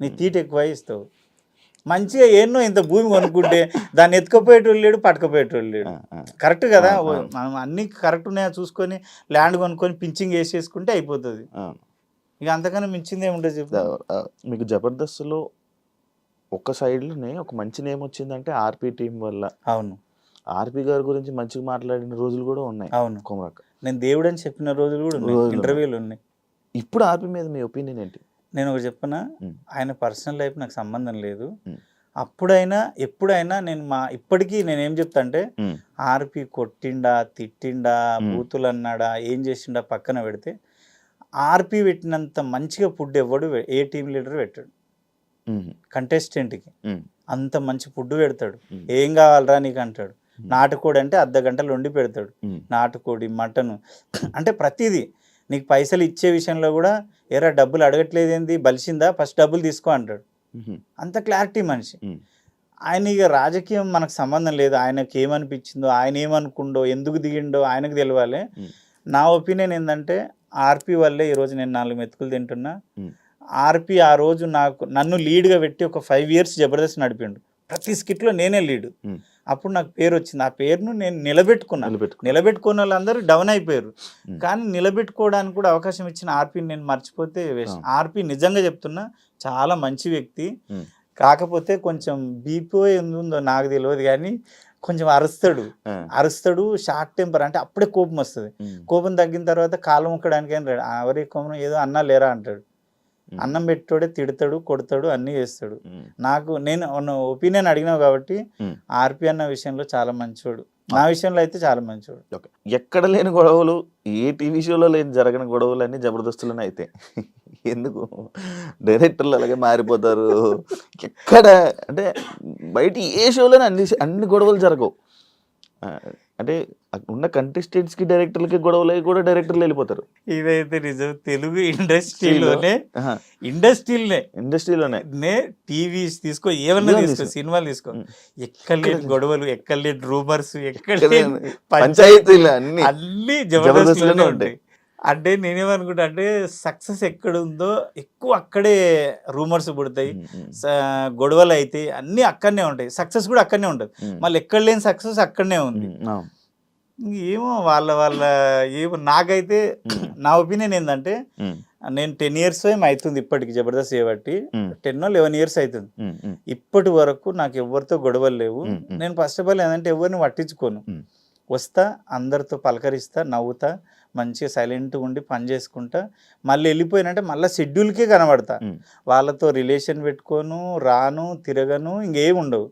నీ తీట ఎక్కువ ఇస్తావు. మంచిగా ఎన్నో ఇంత భూమి కొనుక్కుంటే దాన్ని ఎత్తుకపోయేటోళ్ళు లేడు, పట్టుకపోయేటోళ్ళు లేడు. కరెక్ట్ కదా, మనం అన్ని కరెక్ట్ ఉన్నాయో చూసుకొని ల్యాండ్ కొనుక్కొని పించింగ్ వేసేసుకుంటే అయిపోతుంది. ఇక అంతకన్నా మించింది ఏముంటుంది చెప్పు. మీకు జబర్దస్త్లో ఒక సైడ్లోనే ఒక మంచి నేమ్ వచ్చిందంటే ఆర్పి టీం వల్ల. అవును, ఆర్పి గారి గురించి మంచిగా మాట్లాడిన రోజులు కూడా ఉన్నాయి. అవును, కుమరక్క నేను దేవుడు అని చెప్పిన రోజులు కూడా ఉన్నాయి, రోజులు ఇంటర్వ్యూలు ఉన్నాయి. ఇప్పుడు ఆర్పి మీద మీ ఒపీనియన్ ఏంటి? నేను ఒకటి చెప్పనా, ఉమ్. ఆయన పర్సనల్ లైఫ్ నాకు సంబంధం లేదు. ఉమ్. అప్పుడైనా ఎప్పుడైనా నేను ఇప్పటికీ నేనేం చెప్తా అంటే ఉమ్. ఆర్పి కొట్టిండా, తిట్టిండా, ఉమ్. బూతులు అన్నాడా, ఏం చేసిండా పక్కన పెడితే ఆర్పి పెట్టినంత మంచిగా ఫుడ్ ఎవడు ఏ టీం లీడర్ పెట్టాడు ఉమ్. కంటెస్టెంట్కి. ఉమ్. అంత మంచి ఫుడ్ పెడతాడు. ఉమ్. ఏం కావాలరా నీకు అంటాడు. నాటుకోడి అంటే అర్ధ గంటలు వండి పెడతాడు. ఉమ్. నాటుకోడి, మటను, అంటే ప్రతిదీ. నీకు పైసలు ఇచ్చే విషయంలో కూడా ఎరా డబ్బులు అడగట్లేదు ఏంది, బలిసిందా, ఫస్ట్ డబ్బులు తీసుకో అంటాడు. ఉమ్. అంత క్లారిటీ మనిషి. ఉమ్. ఆయన ఇక రాజకీయం మనకు సంబంధం లేదు. ఆయనకి ఏమనిపించిందో, ఆయన ఏమనుకుండో, ఎందుకు దిగిండో ఆయనకు తెలియాలి. ఉమ్. నా ఒపీనియన్ ఏంటంటే ఆర్పి వల్లే ఈరోజు నేను 4 మెతుకులు తింటున్నా. ఉమ్. ఆర్పి ఆ రోజు నన్ను లీడ్గా పెట్టి ఒక 5 years జబర్దస్త్ నడిపిండు. ప్రతి స్కిట్లో నేనే లీడ్. ఉమ్. అప్పుడు నాకు పేరు వచ్చింది. ఆ పేరును నేను నిలబెట్టుకున్న వాళ్ళందరూ డౌన్ అయిపోయారు. కానీ నిలబెట్టుకోవడానికి కూడా అవకాశం ఇచ్చిన ఆర్పిని నేను మర్చిపోతే వేస్ట్. ఆర్పి నిజంగా చెప్తున్నా చాలా మంచి వ్యక్తి. కాకపోతే కొంచెం బీపీ ఉందో నాకు తెలియదు, కానీ కొంచెం అరుస్తాడు, షార్ట్ టెంపర్. అంటే అప్పుడే కోపం వస్తుంది. కోపం తగ్గిన తర్వాత కాలం ముక్కడానికి ఎవరి కోపం ఏదో అన్నా లేరా అంటాడు. అన్నం పెట్టోడే తిడతాడు, కొడతాడు, అన్నీ చేస్తాడు. నేను ఒపీనియన్ అడిగినావు కాబట్టి ఆర్పి అన్న విషయంలో చాలా మంచోడు. నా విషయంలో అయితే చాలా మంచోడు. ఎక్కడ లేని గొడవలు, ఏ టీవీ షోలో లేని జరగని గొడవలు అన్నీ జబర్దస్తులోనే అయితే ఎందుకు డైరెక్టర్లు అలాగే మారిపోతారు? ఎక్కడ అంటే బయట ఏ షోలోనే అన్ని గొడవలు జరగవు. అంటే ఉన్న కంటెస్టెంట్స్ కి డైరెక్టర్లకి గొడవలు కూడా డైరెక్టర్లు వెళ్ళిపోతారు. ఇదైతే నిజం. తెలుగు ఇండస్ట్రీలోనే టీవీస్ తీసుకో, ఏమన్నా తీసుకో, సినిమాలు తీసుకో, ఎక్కలేని గొడవలు, ఎక్కలేని రూమర్స్, ఎక్కలేని పంచాయతీలు అన్ని జబర్దస్త్లోనే ఉంటాయి. అంటే నేనేమనుకుంటా అంటే సక్సెస్ ఎక్కడ ఉందో ఎక్కువ అక్కడే రూమర్స్ పుడతాయి, గొడవలు అయితే అన్నీ అక్కడనే ఉంటాయి. సక్సెస్ కూడా అక్కడనే ఉంటుంది. మళ్ళీ ఎక్కడ లేని సక్సెస్ అక్కడనే ఉంది. ఏమో ఏమో నాకైతే నా ఒపీనియన్ ఏంటంటే, నేను 10 years ఏమో అవుతుంది ఇప్పటికి జబర్దస్త్ చేయబట్టి, 10 or 11 years అవుతుంది. ఇప్పటి వరకు నాకు ఎవరితో గొడవలు లేవు. నేను ఫస్ట్ ఆఫ్ ఆల్ ఏంటంటే ఎవరిని పట్టించుకోను. వస్తా, అందరితో పలకరిస్తా, నవ్వుతా, మంచిగా సైలెంట్గా ఉండి పని చేసుకుంటా. మళ్ళీ వెళ్ళిపోయినంటే మళ్ళీ షెడ్యూల్కే కనబడతా. వాళ్ళతో రిలేషన్ పెట్టుకోను, రాను, తిరగను, ఇంకేం ఉండవు.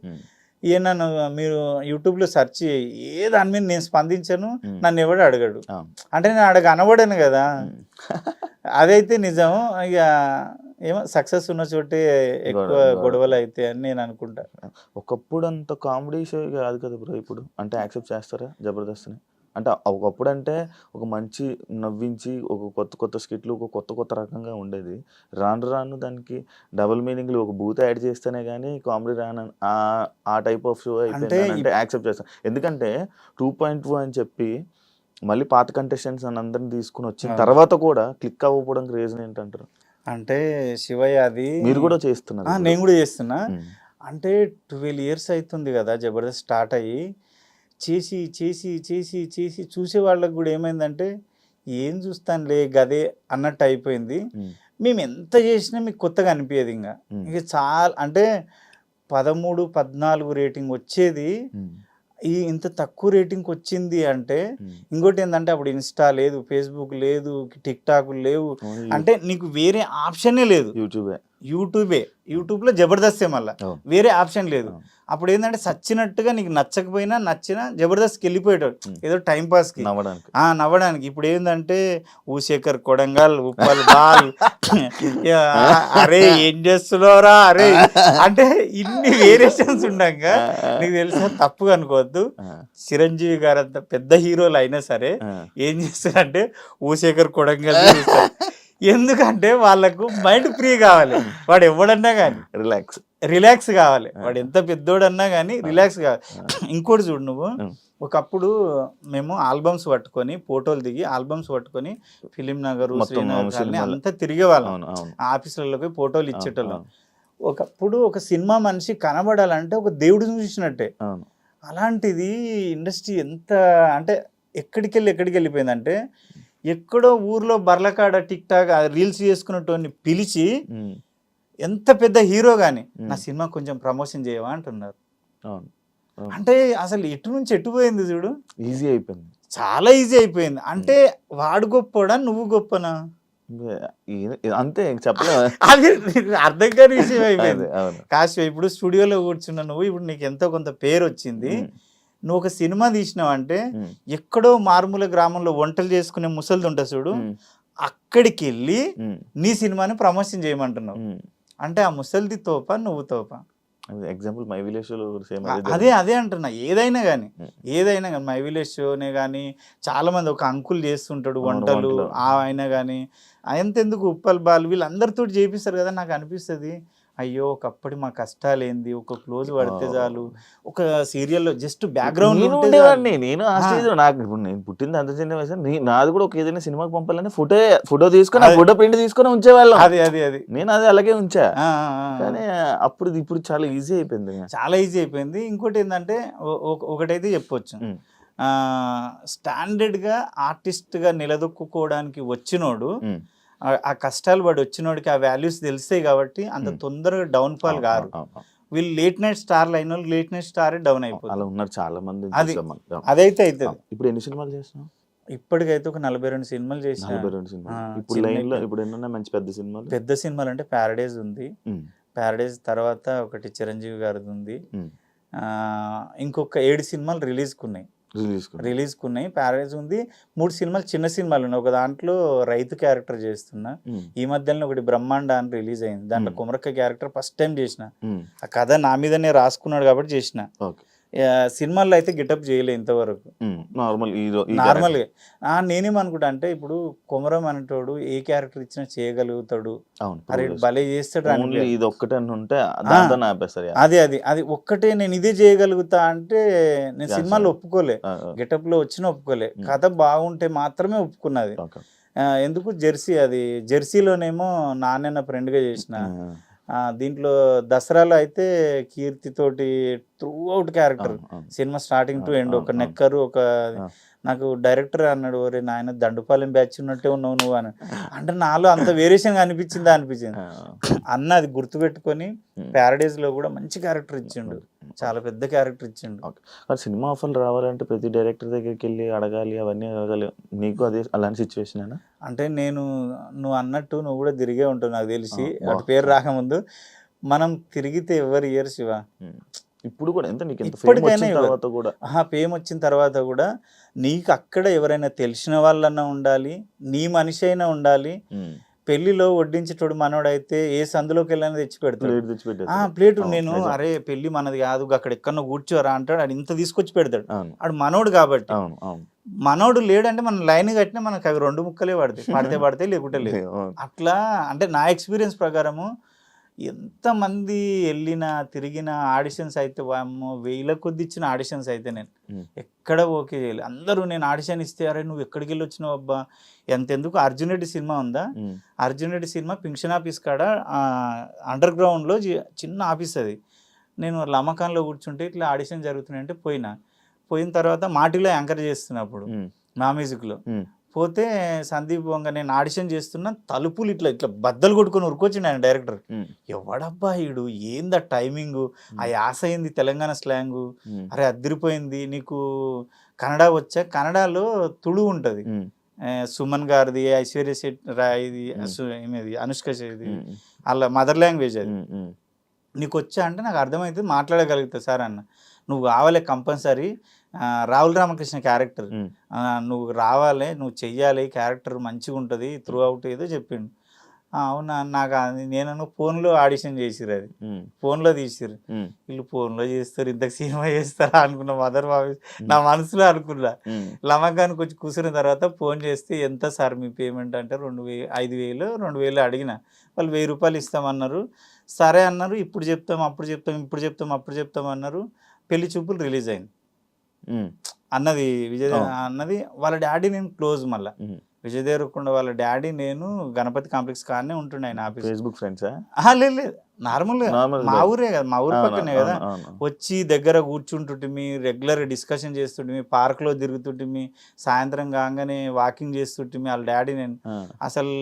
నన్ను మీరు యూట్యూబ్లో సెర్చ్ ఏ దాని మీద నేను స్పందించను, నన్ను ఎవడు అడగడు. అంటే నేను అనబడాను కదా, అదైతే నిజం. ఇక ఏమో సక్సెస్ ఉన్న చోటే ఎక్కువ గొడవలు అయితే అని నేను అనుకుంటా. ఒకప్పుడు అంత కామెడీ షో కాదు కదా బ్రో ఇప్పుడు. అంటే యాక్సెప్ట్ చేస్తారా జబర్దస్త్ని? అంటే ఒకప్పుడు అంటే ఒక మంచి నవ్వించి ఒక కొత్త స్కిట్లు, ఒక కొత్త రకంగా ఉండేది. రాను దానికి డబుల్ మీనింగ్లు, ఒక బూత్ యాడ్ చేస్తేనే కానీ కామెడీ రాను ఆ టైప్ ఆఫ్ షో అయిపోయింది అంటే యాక్సెప్ట్ చేస్తాను. ఎందుకంటే 2.2 అని చెప్పి మళ్ళీ పాత కంటెస్టెంట్స్ అని అందరిని తీసుకుని వచ్చిన తర్వాత కూడా క్లిక్ అవ్వకపోవడానికి రీజన్ ఏంటంటారు? అంటే శివయ్య, అది మీరు కూడా చేస్తున్నారు. నేను కూడా చేస్తున్నా. అంటే 12 years అవుతుంది కదా జబర్దస్త్ స్టార్ట్ అయ్యి. చేసి చేసి చేసి చేసి చూసే వాళ్ళకి కూడా ఏమైందంటే, ఏం చూస్తానులే గదే అన్నట్టు అయిపోయింది. మేము ఎంత చేసినా మీకు కొత్తగా అనిపించదు. ఇక చాలా అంటే 13, 14 రేటింగ్ వచ్చేది ఇంత తక్కువ రేటింగ్కి వచ్చింది అంటే, ఇంకోటి ఏంటంటే అప్పుడు ఇన్స్టా లేదు, ఫేస్బుక్ లేదు, టిక్ టాక్ లేవు. అంటే నీకు వేరే ఆప్షనే లేదు. యూట్యూబ్లో జబర్దస్తే, మళ్ళీ వేరే ఆప్షన్ లేదు. అప్పుడు ఏంటంటే సచ్చినట్టుగా నీకు నచ్చకపోయినా నచ్చినా జబర్దస్త్కి వెళ్ళిపోయేటాడు ఏదో టైంపాస్కి నవ్వడానికి. ఇప్పుడు ఏంటంటే ఊశేఖర్ కొడంగల్, ఉప్పల్ బాల్, అరే ఏం చేస్తున్నావురా అరే, అంటే ఇన్ని వేరియేషన్స్ ఉండక నీకు తెలుసా, తప్పుగా అనుకోవద్దు. చిరంజీవి గారు అంత పెద్ద హీరోలు అయినా సరే ఏం చేస్తారంటే ఊశేఖర్ కొడంగల్. ఎందుకంటే వాళ్ళకు మైండ్ ఫ్రీ కావాలి. వాడు ఎవడన్నా కానీ రిలాక్స్ కావాలి. వాడు ఎంత పెద్దోడన్నా కానీ రిలాక్స్ కావాలి. ఇంకోటి చూడు, నువ్వు ఒకప్పుడు మేము ఆల్బమ్స్ పట్టుకొని ఫోటోలు దిగి ఆల్బమ్స్ పట్టుకొని ఫిలిం నగర్, శ్రీనగర్ అంతా తిరిగేవాళ్ళం. ఆఫీసులలోకి ఫోటోలు ఇచ్చేటోళ్ళం. ఒకప్పుడు ఒక సినిమా మనిషి కనబడాలంటే ఒక దేవుడు చూసినట్టే. అలాంటిది ఇండస్ట్రీ ఎంత అంటే ఎక్కడికి వెళ్ళిపోయిందంటే, ఎక్కడో ఊర్లో బర్లకాడ టిక్ టాక్ రీల్స్ చేసుకున్నటువంటి పిలిచి ఎంత పెద్ద హీరో కానీ నా సినిమా కొంచెం ప్రమోషన్ చేయవా అంటున్నారు. అవును. అంటే అసలు ఎటు నుంచి ఎటు పోయింది చూడు, ఈజీ అయిపోయింది, చాలా ఈజీ అయిపోయింది. అంటే వాడు గొప్పడా నువ్వు గొప్పనా అంతే చెప్పలే. అది అర్థం కాని విషయం అయిపోయింది. అవును. కాశీ ఇప్పుడు స్టూడియోలో కూర్చున్నా నువ్వు, ఇప్పుడు నీకు ఎంతో కొంత పేరు వచ్చింది, నువ్వు ఒక సినిమా తీసినావంటే ఎక్కడో మారుమూల గ్రామంలో వంటలు చేసుకునే ముసలిది ఉంటుంది చూడు, అక్కడికి వెళ్ళి నీ సినిమాని ప్రమోషన్ చేయమంటున్నావు. అంటే ఆ ముసలిది తోప నువ్వు తోప. ఎగ్జాంపుల్ మై విలేజ్ షోలో సేమ్ అదే అంటున్నా. ఏదైనా కానీ మై విలేజ్ షోనే కానీ చాలా మంది ఒక అంకుల్ చేస్తుంటాడు వంటలు, ఆయన కానీ ఎంతెందుకు ఉప్పల్ బాల్ వీళ్ళందరితో చేపిస్తారు కదా. నాకు అనిపిస్తుంది అయ్యో ఒకప్పుడు మా కష్టాలు ఏంది, ఒక క్లోజ్ పడితే చాలు, ఒక సీరియల్లో జస్ట్ బ్యాక్గ్రౌండ్ ఉండేవాడిని నేను. ఆ స్టేజ్ నాకు ఇప్పుడు నేను పుట్టింది అంత చిన్న వయసు, నాది కూడా ఒక ఏదైనా సినిమాకి పంపాలని ఫోటో తీసుకొని ఫోటో ప్రింట్ తీసుకొని ఉంచేవాళ్ళం. అది నేను అది అలాగే ఉంచా. కానీ అప్పుడు ఇప్పుడు చాలా ఈజీ అయిపోయింది, చాలా ఈజీ అయిపోయింది. ఇంకోటి ఏంటంటే ఒకటైతే చెప్పొచ్చు, స్టాండర్డ్గా ఆర్టిస్ట్గా నిలదొక్కుకోవడానికి వచ్చినోడు ఆ కష్టాలు పడి వచ్చినోడికి ఆ వాల్యూస్ తెలిస్తాయి కాబట్టి అంత తొందరగా డౌన్ ఫాల్ కారు. వీళ్ళు లేట్ నైట్ స్టార్లు అయిన వాళ్ళు లేట్ నైట్ స్టార్ డౌన్ అయిపోతుంది. అలా ఉన్నారు చాలా మంది. అదైతే అవుతుంది. ఇప్పుడు ఎన్ని సినిమాలు చేస్తున్నావు? ఇప్పటికైతే ఒక 42 సినిమాలు చేసిన. 42 సినిమాలు. ఇప్పుడు లైన్ లో ఇప్పుడు ఎన్ని మంచి పెద్ద సినిమాలు? పెద్ద సినిమాలు అంటే ప్యారడైజ్ ఉంది, ప్యారడైజ్ తర్వాత ఒకటి చిరంజీవి గారిది ఉంది, ఇంకొక 7 సినిమాలు రిలీజ్కున్నాయి. ప్యారడైజ్ ఉంది, 3 సినిమాలు చిన్న సినిమాలు ఉన్నాయి. ఒక దాంట్లో రైతు క్యారెక్టర్ చేస్తున్నా. ఈ మధ్యలో ఒకటి బ్రహ్మాండ అని రిలీజ్ అయింది, దాంట్లో కుమరక్క క్యారెక్టర్ ఫస్ట్ టైం చేసిన. ఆ కథ నా మీదనే రాసుకున్నాడు కాబట్టి చేసిన. సినిమాల్లో అయితే గెటప్ చేయలే ఇంతవరకు, నార్మల్గా. నేనేమనుకుంటా అంటే ఇప్పుడు కొమరం అనేటోడు ఏ క్యారెక్టర్ ఇచ్చినా చేయగలుగుతాడు, అరే భలే చేస్తాడు. అది ఒక్కటే నేను ఇదే చేయగలుగుతా అంటే నేను సినిమాలో ఒప్పుకోలే, గెటప్ లో వచ్చినా ఒప్పుకోలే. కథ బాగుంటే మాత్రమే ఒప్పుకున్నది. ఎందుకు జెర్సీలోనేమో నాన్న ఫ్రెండ్ గా చేసిన. దీంట్లో దసరాలో అయితే కీర్తి తోటి through out character, cinema starting to end. ఒక నెక్కరు, ఒక నాకు డైరెక్టర్ అన్నాడు, ఒరే నాయన దండుపాలెం బ్యాచ్ ఉన్నట్టే ఉన్నావు నువ్వు అని. అంటే నాలో అంత వేరియేషన్ అనిపించింది అన్న. అది గుర్తుపెట్టుకొని ప్యారడైజ్ లో కూడా మంచి క్యారెక్టర్ ఇచ్చిండు, చాలా పెద్ద క్యారెక్టర్ ఇచ్చిండు. సినిమా ఆఫర్లు రావాలంటే ప్రతి డైరెక్టర్ దగ్గరికి వెళ్ళి అడగాలి, అవన్నీ అడగాలి. నీకు అదే అలాంటి సిచ్యువేషన్? అంటే నువ్వు అన్నట్టు నువ్వు కూడా తిరిగే ఉంటావు నాకు తెలిసి. అటు పేరు రాకముందు మనం తిరిగితే ఎవరు ఇయర్ శివ. ఇప్పుడు కూడా ఫేమ్ వచ్చిన తర్వాత కూడా నీకు అక్కడ ఎవరైనా తెలిసిన వాళ్ళన్నా ఉండాలి, నీ మనిషి అయినా ఉండాలి. పెళ్లిలో వడ్డించేటోడు మనోడైతే ఏ సందులోకి వెళ్ళినా తెచ్చి పెడతాడు ప్లేట్. నేను అరే పెళ్లి మనది కాదు, అక్కడ ఎక్కడో కూర్చోరా అంటాడు, అది ఇంత తీసుకొచ్చి పెడతాడు. ఆడు మనోడు కాబట్టి. మనోడు లేడంటే మనం లైన్ కట్టినా మనకు అవి 2 ముక్కలే పడితే లేకుంటే లేదు. అట్లా అంటే నా ఎక్స్పీరియన్స్ ప్రకారము ఎంతమంది వెళ్ళినా తిరిగిన ఆడిషన్స్ అయితే 1000 కొద్ది ఇచ్చిన ఆడిషన్స్ అయితే నేను ఎక్కడ ఓకే చేయలేదు. అందరూ నేను ఆడిషన్ ఇస్తే అరే నువ్వు ఎక్కడికి వెళ్ళి వచ్చినావు అబ్బా ఎంతెందుకు. అర్జున్ రెడ్డి సినిమా ఉందా, అర్జున్ రెడ్డి సినిమా పింక్షన్ ఆఫీస్ కాడ అండర్ గ్రౌండ్లో చిన్న ఆఫీస్ అది. నేను లమకాన్లో కూర్చుంటే ఇట్లా ఆడిషన్ జరుగుతున్నాయంటే పోయిన తర్వాత మాటిలో యాంకర్ చేస్తున్నప్పుడు మా మ్యూజిక్లో పోతే సందీప్ వంగ నేను ఆడిషన్ చేస్తున్నా, తలుపులు ఇట్లా బద్దలు కొట్టుకొని ఉరుకొచ్చిండు ఆయన డైరెక్టర్. ఎవడబ్బా ఈడు, ఏందా టైమింగ్, ఆ యాస అయింది తెలంగాణ స్లాంగు, అరే అదిరిపోయింది. నీకు కన్నడ వచ్చా? కన్నడలో తుడు ఉంటుంది, సుమన్ గారిది, ఐశ్వర్య రాయ్ది, అనుష్క శెట్టిది, అలా మదర్ లాంగ్వేజ్ అది. నీకు వచ్చా అంటే నాకు అర్థమవుతుంది, మాట్లాడగలుగుతా సార్ అన్న. నువ్వు కావాలి కంపల్సరీ, రాహుల్ రామకృష్ణ క్యారెక్టర్ నువ్వు రావాలి, నువ్వు చెయ్యాలి, క్యారెక్టర్ మంచిగా ఉంటుంది త్రూ అవుట్ ఏదో చెప్పిండు. అవునా నాకు నేను ఫోన్లో ఆడిషన్ చేసిరు, అది ఫోన్లో తీసిరు. వీళ్ళు ఫోన్లో చేస్తారు, ఇంతకు సినిమా చేస్తారా అనుకున్నా. మదర్ బాబు నా మనసులో అనుకున్నా. లమకానికి వచ్చి కూర్చున్న తర్వాత ఫోన్ చేస్తే ఎంత సార్ మీ పేమెంట్ అంటే 5,000 అడిగిన. వాళ్ళు 1000 రూపాయలు ఇస్తామన్నారు. సరే అన్నారు, ఇప్పుడు చెప్తాం అప్పుడు చెప్తాం అన్నారు. పెళ్లి చూపులు రిలీజ్ అయింది అన్నది విజయ్ అన్నది. వాళ్ళ డాడీ నేను క్లోజ్. మళ్ళీ విజయ్ దేవరకొండ వాళ్ళ డాడీ నేను గణపతి కాంప్లెక్స్ కాడనే ఉంటుండే ఆయన ఆఫీస్. Facebook friends? లేదు, నార్మల్ మా ఊరే కదా, మా ఊరు పక్కనే కదా. వచ్చి దగ్గర కూర్చుంటుంటిమి, రెగ్యులర్ డిస్కషన్ చేస్తుంటిమి, పార్క్లో తిరుగుతుంటిమి, సాయంత్రం కాగానే వాకింగ్ చేస్తుంటిమి. వాళ్ళ డాడీ నేను అసలు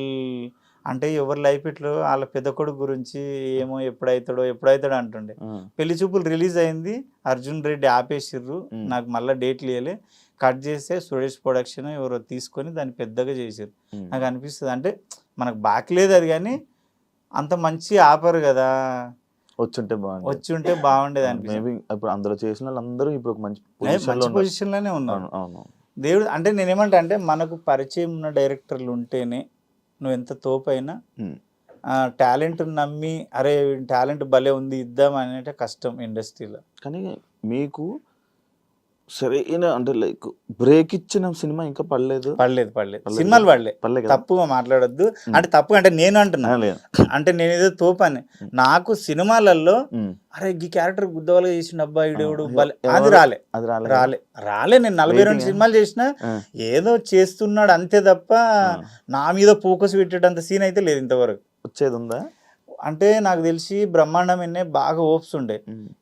అంటే ఎవరి లైఫ్ ఇట్లో వాళ్ళ పెద్ద కొడుకు గురించి ఏమో ఎప్పుడైతాడో అంటుండే. పెళ్లి చూపులు రిలీజ్ అయింది, అర్జున్ రెడ్డి ఆపేసిర్రు, నాకు మళ్ళీ డేట్లు ఇవ్వలే, కట్ చేస్తే సురేష్ ప్రొడక్షన్ ఎవరో తీసుకొని దాన్ని పెద్దగా చేసారు. నాకు అనిపిస్తుంది అంటే మనకు బాకలేదు అది, కానీ అంత మంచి ఆపరు కదా, వచ్చుంటే బాగుండేది అనిపిస్తుంది. ఇప్పుడు అందులో చేసిన వాళ్ళందరూ ఇప్పుడు ఒక మంచి పొజిషన్ లోనే ఉన్నారు. దేవుడు అంటే నేనేమంటా అంటే మనకు పరిచయం ఉన్న డైరెక్టర్లు ఉంటేనే నువ్వు ఎంత తోపైనా టాలెంట్ నమ్మి అరే టాలెంట్ భలే ఉంది ఇద్దాం అనేటే కష్టం ఇండస్ట్రీలో. కానీ మీకు సరైన అంటే లైక్ బ్రేక్ ఇచ్చిన సినిమా ఇంకా పడలేదు సినిమాలు పడలే. తప్పుగా మాట్లాడొద్దు, అంటే తప్పు అంటే నేను అంటున్నా, అంటే నేను ఏదో తోపని. నాకు సినిమాలలో అరే ఈ క్యారెక్టర్ గుద్దవాళ్ళగా చేసిన అబ్బాయి దేవుడు అది రాలే. నేను 42 సినిమాలు చేసిన ఏదో చేస్తున్నాడు అంతే తప్ప నా మీద ఫోకస్ పెట్టేటంత సీన్ అయితే లేదు ఇంతవరకు. వచ్చేది ఉందా అంటే నాకు తెలిసి బ్రహ్మాండమే బాగా ఓప్స్ ఉండే,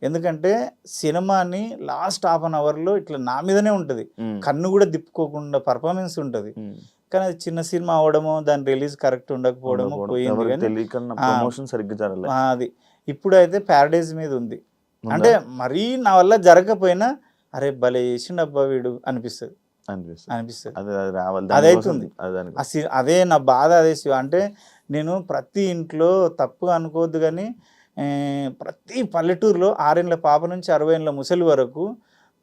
ఎందుకంటే సినిమాని లాస్ట్ హాఫ్ అన్ అవర్లో ఇట్లా నా మీదనే ఉంటుంది, కన్ను కూడా తిప్పుకోకుండా పర్ఫార్మెన్స్ ఉంటుంది. కానీ అది చిన్న సినిమా అవడమో దాని రిలీజ్ కరెక్ట్ ఉండకపోవడమో పోయింది. అది ఇప్పుడు అయితే ప్యారడైజ్ మీద ఉంది. అంటే మరీ నా వల్ల జరగకపోయినా అరే భలే చేసిండు అబ్బా వీడు అనిపిస్తుంది. అది అవుతుంది. అదే నా బాధ. అదే అంటే నేను ప్రతి ఇంట్లో తప్పుగా అనుకోవద్దు కానీ ప్రతి పల్లెటూరులో 6 ఏళ్ళ పాప నుంచి 60 ఏళ్ళ ముసలి వరకు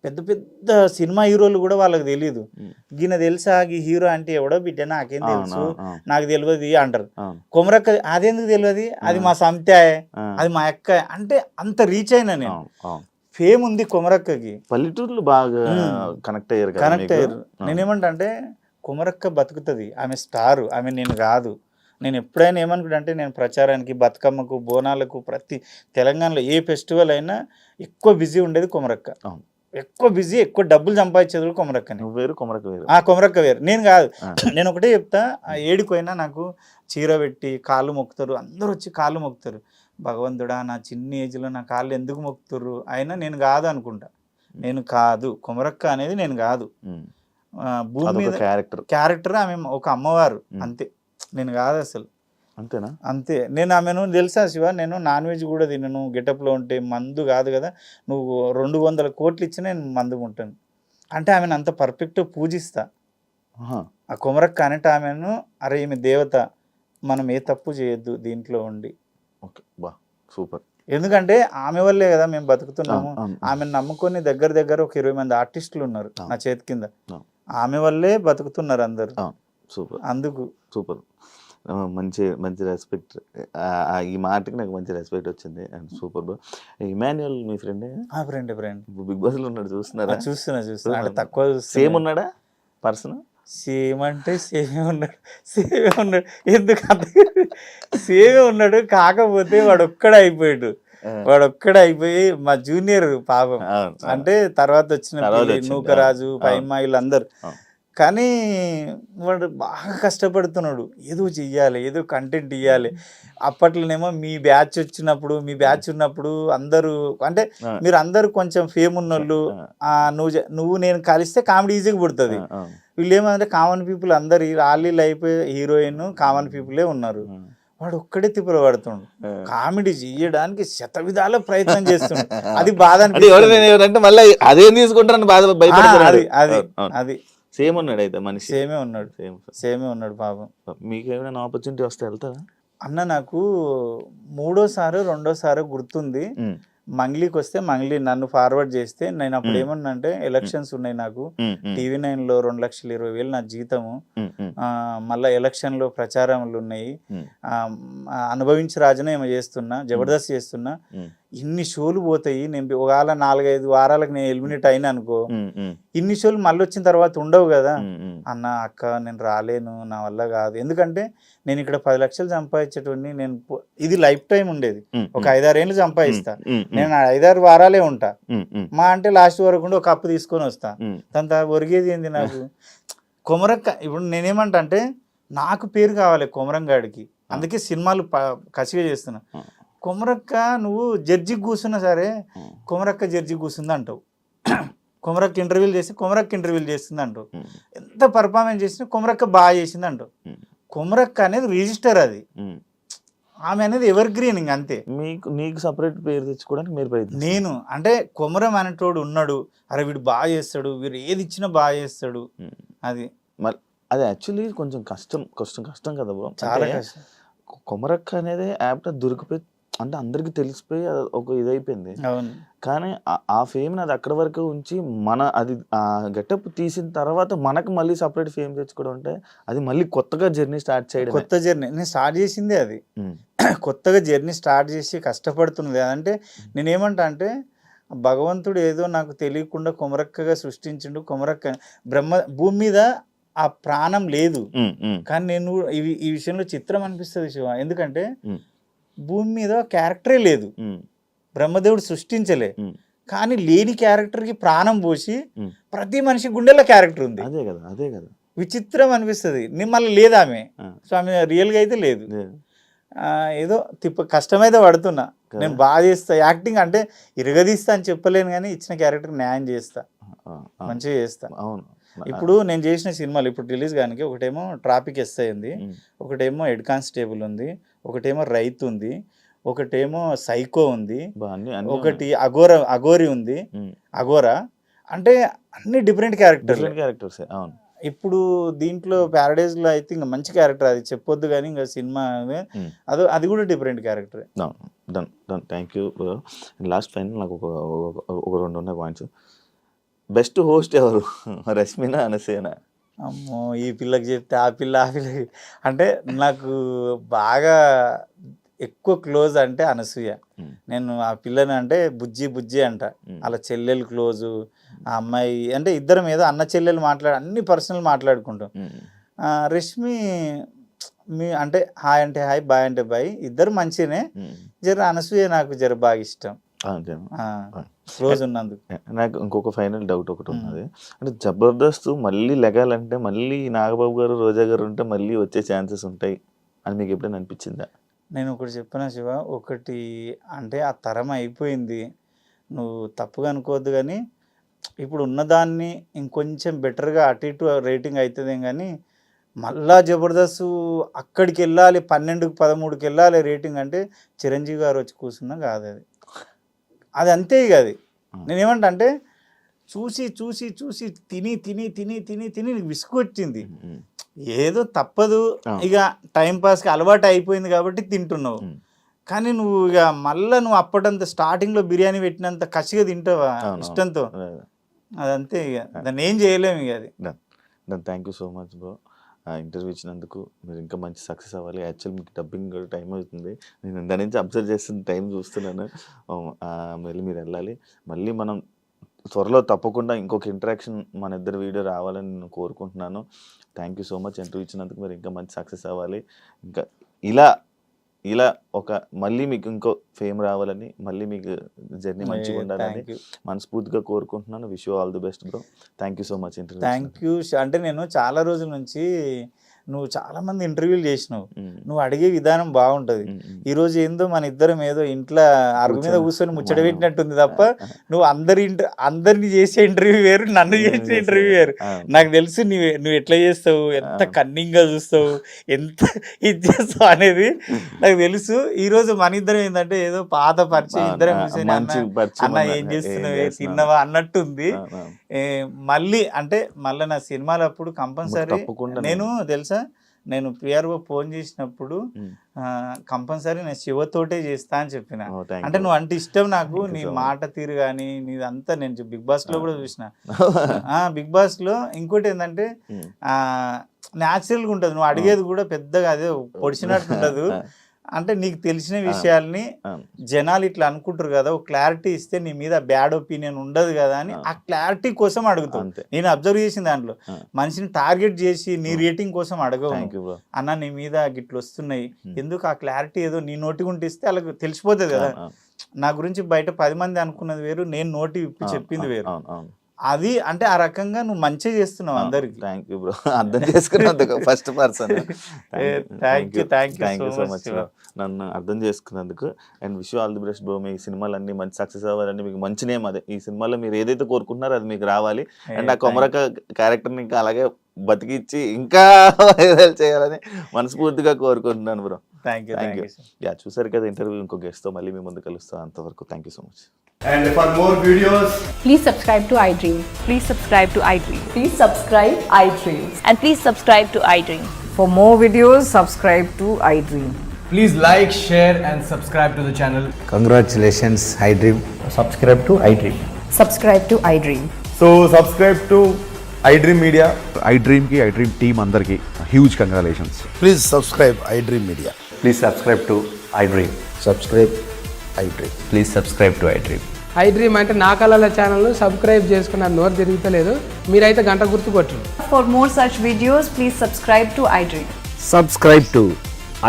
పెద్ద పెద్ద సినిమా హీరోలు కూడా వాళ్ళకి తెలియదు. ఈయన తెలుసా ఈ హీరో అంటే ఎవడో బిడ్డ నాకేం తెలుసు నాకు తెలియదు అంటారు. కొమరక్క అదెందుకు తెలియదు, అది మా సంతే, అది మా అక్క అంటే అంత రీచ్ అయినా నేను. ఫేమ్ ఉంది కొమరక్కకి, పల్లెటూరులో బాగా కనెక్ట్ అయ్యారు. నేనేమంటా అంటే కొమరక్క బతుకుతుంది, ఆమె స్టారు, ఆమె నేను కాదు. నేను ఎప్పుడైనా ఏమనుకుంటా అంటే నేను ప్రచారానికి బతుకమ్మకు బోనాలకు ప్రతి తెలంగాణలో ఏ ఫెస్టివల్ అయినా ఎక్కువ బిజీ ఉండేది కొమరక్క. ఎక్కువ బిజీ, ఎక్కువ డబ్బులు సంపాదించేది కొమరక్కని. కొమరక్క వేరు, నేను కాదు. నేను ఒకటే చెప్తా, ఏడిపోయినా నాకు చీర పెట్టి కాళ్ళు మొక్కుతారు, అందరూ వచ్చి కాళ్ళు మొక్కుతారు. భగవంతుడా నా చిన్న ఏజ్లో నా కాళ్ళు ఎందుకు మొక్కుతుర్రు, అయినా నేను కాదు అనుకుంటా. నేను కాదు, కొమరక్క అనేది నేను కాదు. భూమి మీద క్యారెక్టర్, ఆమె ఒక అమ్మవారు అంతే, నేను కాదు అసలు. అంతేనా? అంతే. నేను ఆమెను తెలుసా శివ, నేను నాన్ వెజ్ కూడా తినను, గెటప్లో ఉంటే మందు కాదు కదా, నువ్వు 200 కోట్లు ఇచ్చినా నేను మందు ఉంటాను అంటే ఆమెను అంత పర్ఫెక్ట్ పూజిస్తా. ఆ కొమరక్క అనేట ఆమెను అరే ఈమె దేవత, మనం ఏ తప్పు చేయొద్దు దీంట్లో ఉండి. సూపర్. ఎందుకంటే ఆమె వల్లే కదా మేము బతుకుతున్నాము. ఆమెను నమ్ముకొని దగ్గర ఒక 20 మంది ఆర్టిస్టులు ఉన్నారు నా చేతి కింద, ఆమె వల్లే బతుకుతున్నారు అందరు. సూపర్. అందుకు సూపర్, మంచి రెస్పెక్ట్. ఈ మాటకి నాకు మంచి రెస్పెక్ట్ వచ్చింది. And super bro. ఇమాన్యుయల్ మీ ఫ్రెండ్? ఫ్రెండ్. బిగ్ బాస్ లో ఉన్నాడు, చూస్తున్నారా? చూస్తున్నా. అంటే తక్కువ సేమ్ ఉన్నాడా పర్సన్? సేమ్ అంటే సేమే ఉన్నాడు. ఎందుకంటే సేమే ఉన్నాడు, కాకపోతే వాడు ఒక్కడే అయిపోయి మా జూనియర్ పాపం, అంటే తర్వాత వచ్చిన నూకరాజు పైమ్మ వీళ్ళందరూ. కానీ వాడు బాగా కష్టపడుతున్నాడు, ఏదో చెయ్యాలి, ఏదో కంటెంట్ ఇవ్వాలి. అప్పట్లోనేమో మీ బ్యాచ్ ఉన్నప్పుడు అందరూ అంటే మీరు అందరూ కొంచెం ఫేమ్ ఉన్నోళ్ళు, నువ్వు నేను కలిస్తే కామెడీ ఈజీగా పుడుతుంది. వీళ్ళు ఏమంటే కామన్ పీపుల్ అందరు రాళ్ళీళ్ళు అయిపోయి హీరోయిన్ కామన్ పీపులే ఉన్నారు. వాడు ఒక్కడే తిప్పులు పడుతుండు, కామెడీ చేయడానికి శతవిధాల ప్రయత్నం చేస్తుండు. అది బాధ అనిపిస్తుంది. మళ్ళీ అదేం తీసుకుంటారని బాధ భయపడుతున్నాడు. అది సేమ్ ఉన్నాడు అయితే మనిషి, సేమే ఉన్నాడు పాపం. మీకు ఏమైనా ఆపర్చునిటీ వస్తే వెళ్తారా అన్న? నాకు 2వ గుర్తుంది, మంగ్లీకి వస్తే మంగ్లీ నన్ను ఫార్వర్డ్ చేస్తే నేను అప్పుడు ఏమన్నా అంటే ఎలక్షన్స్ ఉన్నాయి నాకు, TV9లో 2,20,000 నా జీతము, మళ్ళీ ఎలక్షన్లో ప్రచారములు ఉన్నాయి, అనుభవించి రాజనే ఏమో చేస్తున్నా, జబర్దస్త్ చేస్తున్నా, ఇన్ని షోలు పోతాయి, నేను ఒకవేళ 4-5 వారాలకు నేను ఎలిమినేట్ అయినా అనుకో, ఇన్ని షోలు మళ్ళీ వచ్చిన తర్వాత ఉండవు కదా అన్న. అక్క నేను రాలేను, నా వల్ల కాదు, ఎందుకంటే నేను ఇక్కడ 10 లక్షలు సంపాదించేటోడిని, నేను ఇది లైఫ్ టైం ఉండేది, ఒక 5-6 ఏళ్ళు సంపాదిస్తా, నేను 5-6 వారాలే ఉంటా, మా అంటే లాస్ట్ వరకు ఉండి ఒక అప్పు తీసుకొని వస్తా, దాంతో ఒరిగేది ఏంది నాకు. కొమరక్క ఇప్పుడు నేనేమంటా అంటే నాకు పేరు కావాలి కొమరంగాడికి, అందుకే సినిమాలు కసిగా చేస్తున్నా. కొమరక్క నువ్వు జడ్జికి కూర్చున్నా సరే కొమరక్క జడ్జి కూర్చుంది అంటావు, కొమరక్క ఇంటర్వ్యూలు చేస్తే కొమరక్క ఇంటర్వ్యూలు చేస్తుంది అంటావు, ఎంత పర్ఫార్మెన్స్ చేసినా కొమరక్క బాగా చేసింది అంటావు. కొమరక్క అనేది రిజిస్టర్, అది ఆమె అనేది ఎవర్ గ్రీన్ ఇంక అంతే. నీకు సపరేట్ పేరు తెచ్చుకోవడానికి మీరు ప్రయత్నం. నేను అంటే కొమరం అనేటోడు ఉన్నాడు, అరే వీడు బాగా చేస్తాడు, వీడు ఏది ఇచ్చినా బాగా చేస్తాడు, అది మరి అది యాక్చువల్లీ కొంచెం కష్టం కదా బ్రో. చాలా కష్టం. కొమరక్క అనేది యాప్ట్ దొరికిపోయి అంటే అందరికి తెలిసిపోయి ఒక ఇదైపోయింది. కానీ ఆ ఫేమ్ అది అక్కడ వరకు ఉంచి అది ఆ గెటప్ తీసిన తర్వాత మనకు మళ్ళీ సపరేట్ ఫేమ్ తెచ్చుకోవడం అంటే అది మళ్ళీ కొత్తగా జర్నీ స్టార్ట్ చేయడం. కొత్త జర్నీ నేను స్టార్ట్ చేసిందే అది. కొత్తగా జర్నీ స్టార్ట్ చేసి కష్టపడుతున్నది. అంటే నేనేమంటా అంటే భగవంతుడు ఏదో నాకు తెలియకుండా కొమరక్కగా సృష్టించిండు. కొమరక్క భూమి మీద ఆ ప్రాణం లేదు, కానీ నేను ఈ విషయంలో చిత్రం అనిపిస్తుంది శివ. ఎందుకంటే భూమి మీద క్యారెక్టరే లేదు, బ్రహ్మదేవుడు సృష్టించలే, కానీ లేని క్యారెక్టర్కి ప్రాణం పోసి ప్రతి మనిషి గుండెల్లో క్యారెక్టర్ ఉంది. అదే కదా విచిత్రం అనిపిస్తుంది. నేను మళ్ళీ లేదా ఆమె స్వామి రియల్గా అయితే లేదు. ఏదో కష్టమైతే పడుతున్నా. నేను బాగా చేస్తా యాక్టింగ్, అంటే ఇరగదీస్తా అని చెప్పలేను, కానీ ఇచ్చిన క్యారెక్టర్ న్యాయం చేస్తా, మంచిగా చేస్తా. ఇప్పుడు నేను చేసిన సినిమాలు ఇప్పుడు రిలీజ్ కానీ ఒకటేమో ట్రాఫిక్ ఎస్ఐ ఉంది, ఒకటేమో హెడ్ కానిస్టేబుల్ ఉంది, ఒకటేమో రైతు ఉంది, ఒకటేమో సైకో ఉంది, ఒకటి అఘోరి ఉంది. అఘోరా అంటే అన్ని డిఫరెంట్ క్యారెక్టర్స్. ఇప్పుడు దీంట్లో ప్యారడైజ్ లో అయితే ఇంకా మంచి క్యారెక్టర్, అది చెప్పొద్దు కానీ ఇంకా సినిమా అది కూడా different character. Thank you. Last final నాకు ఒక 2 ఉన్నాయి పాయింట్స్. బెస్ట్ హోస్ట్ ఎవరు, రష్మినా అనసూయనా? అమ్మో, ఈ పిల్లకి చెప్తే ఆ పిల్ల అంటే నాకు బాగా ఎక్కువ క్లోజ్ అంటే అనసూయ. నేను ఆ పిల్లని అంటే బుజ్జి అంట, అలా చెల్లెలు క్లోజు. ఆ అమ్మాయి అంటే ఇద్దరం ఏదో అన్న చెల్లెలు అన్ని పర్సనల్ మాట్లాడుకుంటాం. రష్మి అంటే హాయ్ అంటే హాయ్, బాయ్ అంటే బాయ్, ఇద్దరు మంచిగానే. జర అనసూయ నాకు జర బాగా ఇష్టం, క్లోజ్ ఉన్నందుకు. నాకు ఇంకొక ఫైనల్ డౌట్ ఒకటి ఉన్నది, అంటే జబర్దస్త్ మళ్ళీ లెగాలంటే మళ్ళీ నాగబాబు గారు, రోజా గారు ఉంటే మళ్ళీ వచ్చే ఛాన్సెస్ ఉంటాయి అని మీకు ఎప్పుడైనా అనిపించిందా? నేను ఒకటి చెప్పిన శివ, ఒకటి అంటే ఆ తరం అయిపోయింది, నువ్వు తప్పుగా అనుకోవద్దు, కానీ ఇప్పుడు ఉన్నదాన్ని ఇంకొంచెం బెటర్గా అటు ఇటు రేటింగ్ అవుతుంది. కానీ మళ్ళా జబర్దస్త్ అక్కడికి వెళ్ళాలి, 12కి 13కి వెళ్ళాలి రేటింగ్ అంటే చిరంజీవి గారు వచ్చి కూర్చున్నా కాదు అది అంతే. ఇక అది నేనేమంటా అంటే చూసి తిని విసుగు వచ్చింది. ఏదో తప్పదు, ఇక టైంపాస్కి అలవాటు అయిపోయింది కాబట్టి తింటున్నావు. కానీ నువ్వు ఇక మళ్ళీ నువ్వు అప్పటంత స్టార్టింగ్లో బిర్యానీ పెట్టినంత కసిగా తింటావా ఇష్టంతో, అదంతే. ఇక దాన్ని ఏం చేయలేము. ఇక అది thank you so much bro, interview ఇచ్చినందుకు. మీరు ఇంకా మంచి సక్సెస్ అవ్వాలి. యాక్చువల్ మీకు డబ్బింగ్ టైం అవుతుంది, నేను దాని నుంచి అబ్జర్వ్ చేస్తున్న టైం చూస్తున్నాను. మళ్ళీ మీరు వెళ్ళాలి. మళ్ళీ మనం త్వరలో తప్పకుండా ఇంకొక ఇంటరాక్షన్ మన ఇద్దరు వీడియో రావాలని నేను కోరుకుంటున్నాను. Thank you so much interview ఇచ్చినందుకు. మీరు ఇంకా మంచి సక్సెస్ అవ్వాలి. ఇంకా ఇలా ఒక మళ్ళీ మీకు ఇంకో ఫేమ్ రావాలని, మళ్ళీ మీకు జర్నీ మంచిగా ఉండాలని మనస్ఫూర్తిగా కోరుకుంటున్నాను. Wish you all the best bro. Thank you so much interview. Thank you. అంటే నేను చాలా రోజుల నుంచి నువ్వు చాలా మంది ఇంటర్వ్యూలు చేసినావు, నువ్వు అడిగే విధానం బాగుంటది. ఈ రోజు ఏందో మన ఇద్దరం ఏదో ఇంట్లో అరుగు మీద కూర్చొని ముచ్చట పెట్టినట్టుంది తప్ప, నువ్వు అందరిని చేసే ఇంటర్వ్యూ వేరు, నన్ను చేసే ఇంటర్వ్యూ వేరు. నాకు తెలుసు నువ్వు ఎట్లా చేస్తావు, ఎంత కన్నింగ్ గా చూస్తావు, ఎంత ఇది చేస్తావు అనేది నాకు తెలుసు. ఈ రోజు మన ఇద్దరం ఏంటంటే ఏదో పాత పరిచయం, ఇద్దరం కూర్చొని అన్న ఏం చేస్తున్నావు, తిన్నవా అన్నట్టుంది. మళ్ళీ నా సినిమాలు అప్పుడు కంపల్సరీ నేను తెలుసా, నేను పిఆర్ఓ ఫోన్ చేసినప్పుడు కంపల్సరీ నేను శివతోటే చేస్తా అని చెప్పిన. అంటే నువ్వు అంటే ఇష్టం నాకు, నీ మాట తీరు కానీ నీదంతా. నేను బిగ్ బాస్ లో కూడా చూసిన. బిగ్ బాస్ లో ఇంకోటి ఏంటంటే న్యాచురల్గా ఉంటుంది, నువ్వు అడిగేది కూడా పెద్దగా అదే పొడిచినట్టు ఉండదు. అంటే నీకు తెలిసిన విషయాల్ని జనాలు ఇట్లా అనుకుంటారు కదా, ఒక క్లారిటీ ఇస్తే నీ మీద బ్యాడ్ ఒపీనియన్ ఉండదు కదా అని ఆ క్లారిటీ కోసం అడుగుతాను. నేను అబ్జర్వ్ చేసిన దాంట్లో మనిషిని టార్గెట్ చేసి నీ రేటింగ్ కోసం అడగవు. అన్న నీ మీద గిట్లు వస్తున్నాయి ఎందుకు, ఆ క్లారిటీ ఏదో నీ నోటి గుంటే ఇస్తే అలాగ తెలిసిపోతుంది కదా. నా గురించి బయట 10 మంది అనుకున్నది వేరు, నేను నోటి విప్పి చెప్పింది వేరు. అది అంటే ఆ రకంగా నువ్వు మంచిగా చేస్తున్నావు అందరికి. థ్యాంక్ యూ బ్రో, అర్థం చేసుకున్నందుకు first person. Thank you so much నన్ను అర్థం చేసుకున్నందుకు. And wish all the best bro. మీ సినిమాలన్నీ మంచి సక్సెస్ అవ్వాలని, మీకు మంచి నేమ్ అదే ఈ సినిమాలో మీరు ఏదైతే కోరుకుంటున్నారో అది మీకు రావాలి. అండ్ ఆ కొమరక క్యారెక్టర్ని ఇంకా అలాగే బతికిచ్చి ఇంకా వైరల్ చేయాలని మనస్ఫూర్తిగా కోరుకుంటున్నాను బ్రో. Thank you. యా, చూసారు కదా ఇంటర్వ్యూ. ఇంకో గెస్ట్తో మళ్ళీ మీ ముందు కలుస్తాను. అంతవరకు thank you so much. And for more videos, Please subscribe to iDream. Please subscribe to iDream. Please subscribe iDream. And please subscribe to iDream. For more videos, subscribe to iDream. please like, share, and subscribe to the channel. Congratulations, iDream. Subscribe to iDream. Subscribe to iDream. So subscribe to iDream Media. iDream team అందరికి huge congratulations. Please subscribe iDream Media. Please subscribe to iDream. Subscribe iDream. Please subscribe to iDream. iDream అంటే నా కళల ఛానల్ను subscribe చేసుకున్న నోరు తిరుగుతలేదు, మీరైతే గంట గుర్తు కొట్టండి. For more such videos, please subscribe to iDream. Subscribe to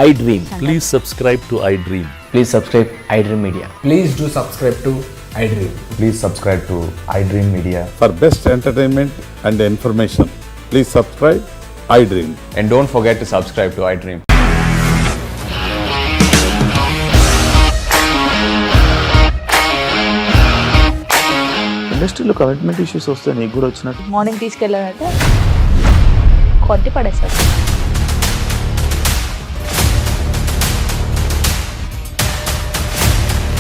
iDream. Please subscribe to iDream. Please subscribe iDream Media. Please do subscribe to iDream. Please subscribe to iDream Media. For best entertainment and information, please subscribe iDream. And don't forget to subscribe to iDream. ఇండస్ట్రీలో commitment issues వస్తే నీకు కూడా వచ్చినట్టు? Morning తీసుకెళ్ళారంటే కొట్టి పడేస్తారు.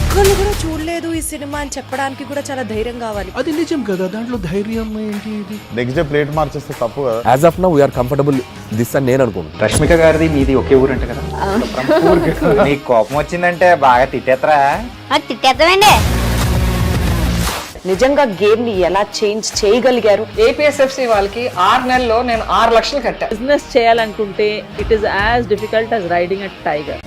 ఒక్కళ్ళు కూడా చూడలేదు ఈ సినిమా అని చెప్పడానికి కూడా చాలా ధైర్యం కావాలి. అది నిజం కదా, దాంట్లో ధైర్యం ఏంటి? ఇది నెక్స్ట్ డే ప్లేట్ మార్చేస్తే తప్పు కదా. As of now we are comfortable this అని నేను అనుకుంటున్నాను. రష్మిక గారిది మీది ఒకే ఊరంట కదా? నీకు కోపం వచ్చిందంటే బాగా తిట్టేత్తరా? తిట్టేద్దామండి. నిజంగా గేమ్ ని ఎలా చేంజ్ చేయగలిగారు? ఏపీఎస్ఎఫ్సి వాళ్ళకి 6 నెలల్లో నేను 6 లక్షలు కట్టా. బిజినెస్ చేయాలనుకుంటే it is as difficult as riding a tiger.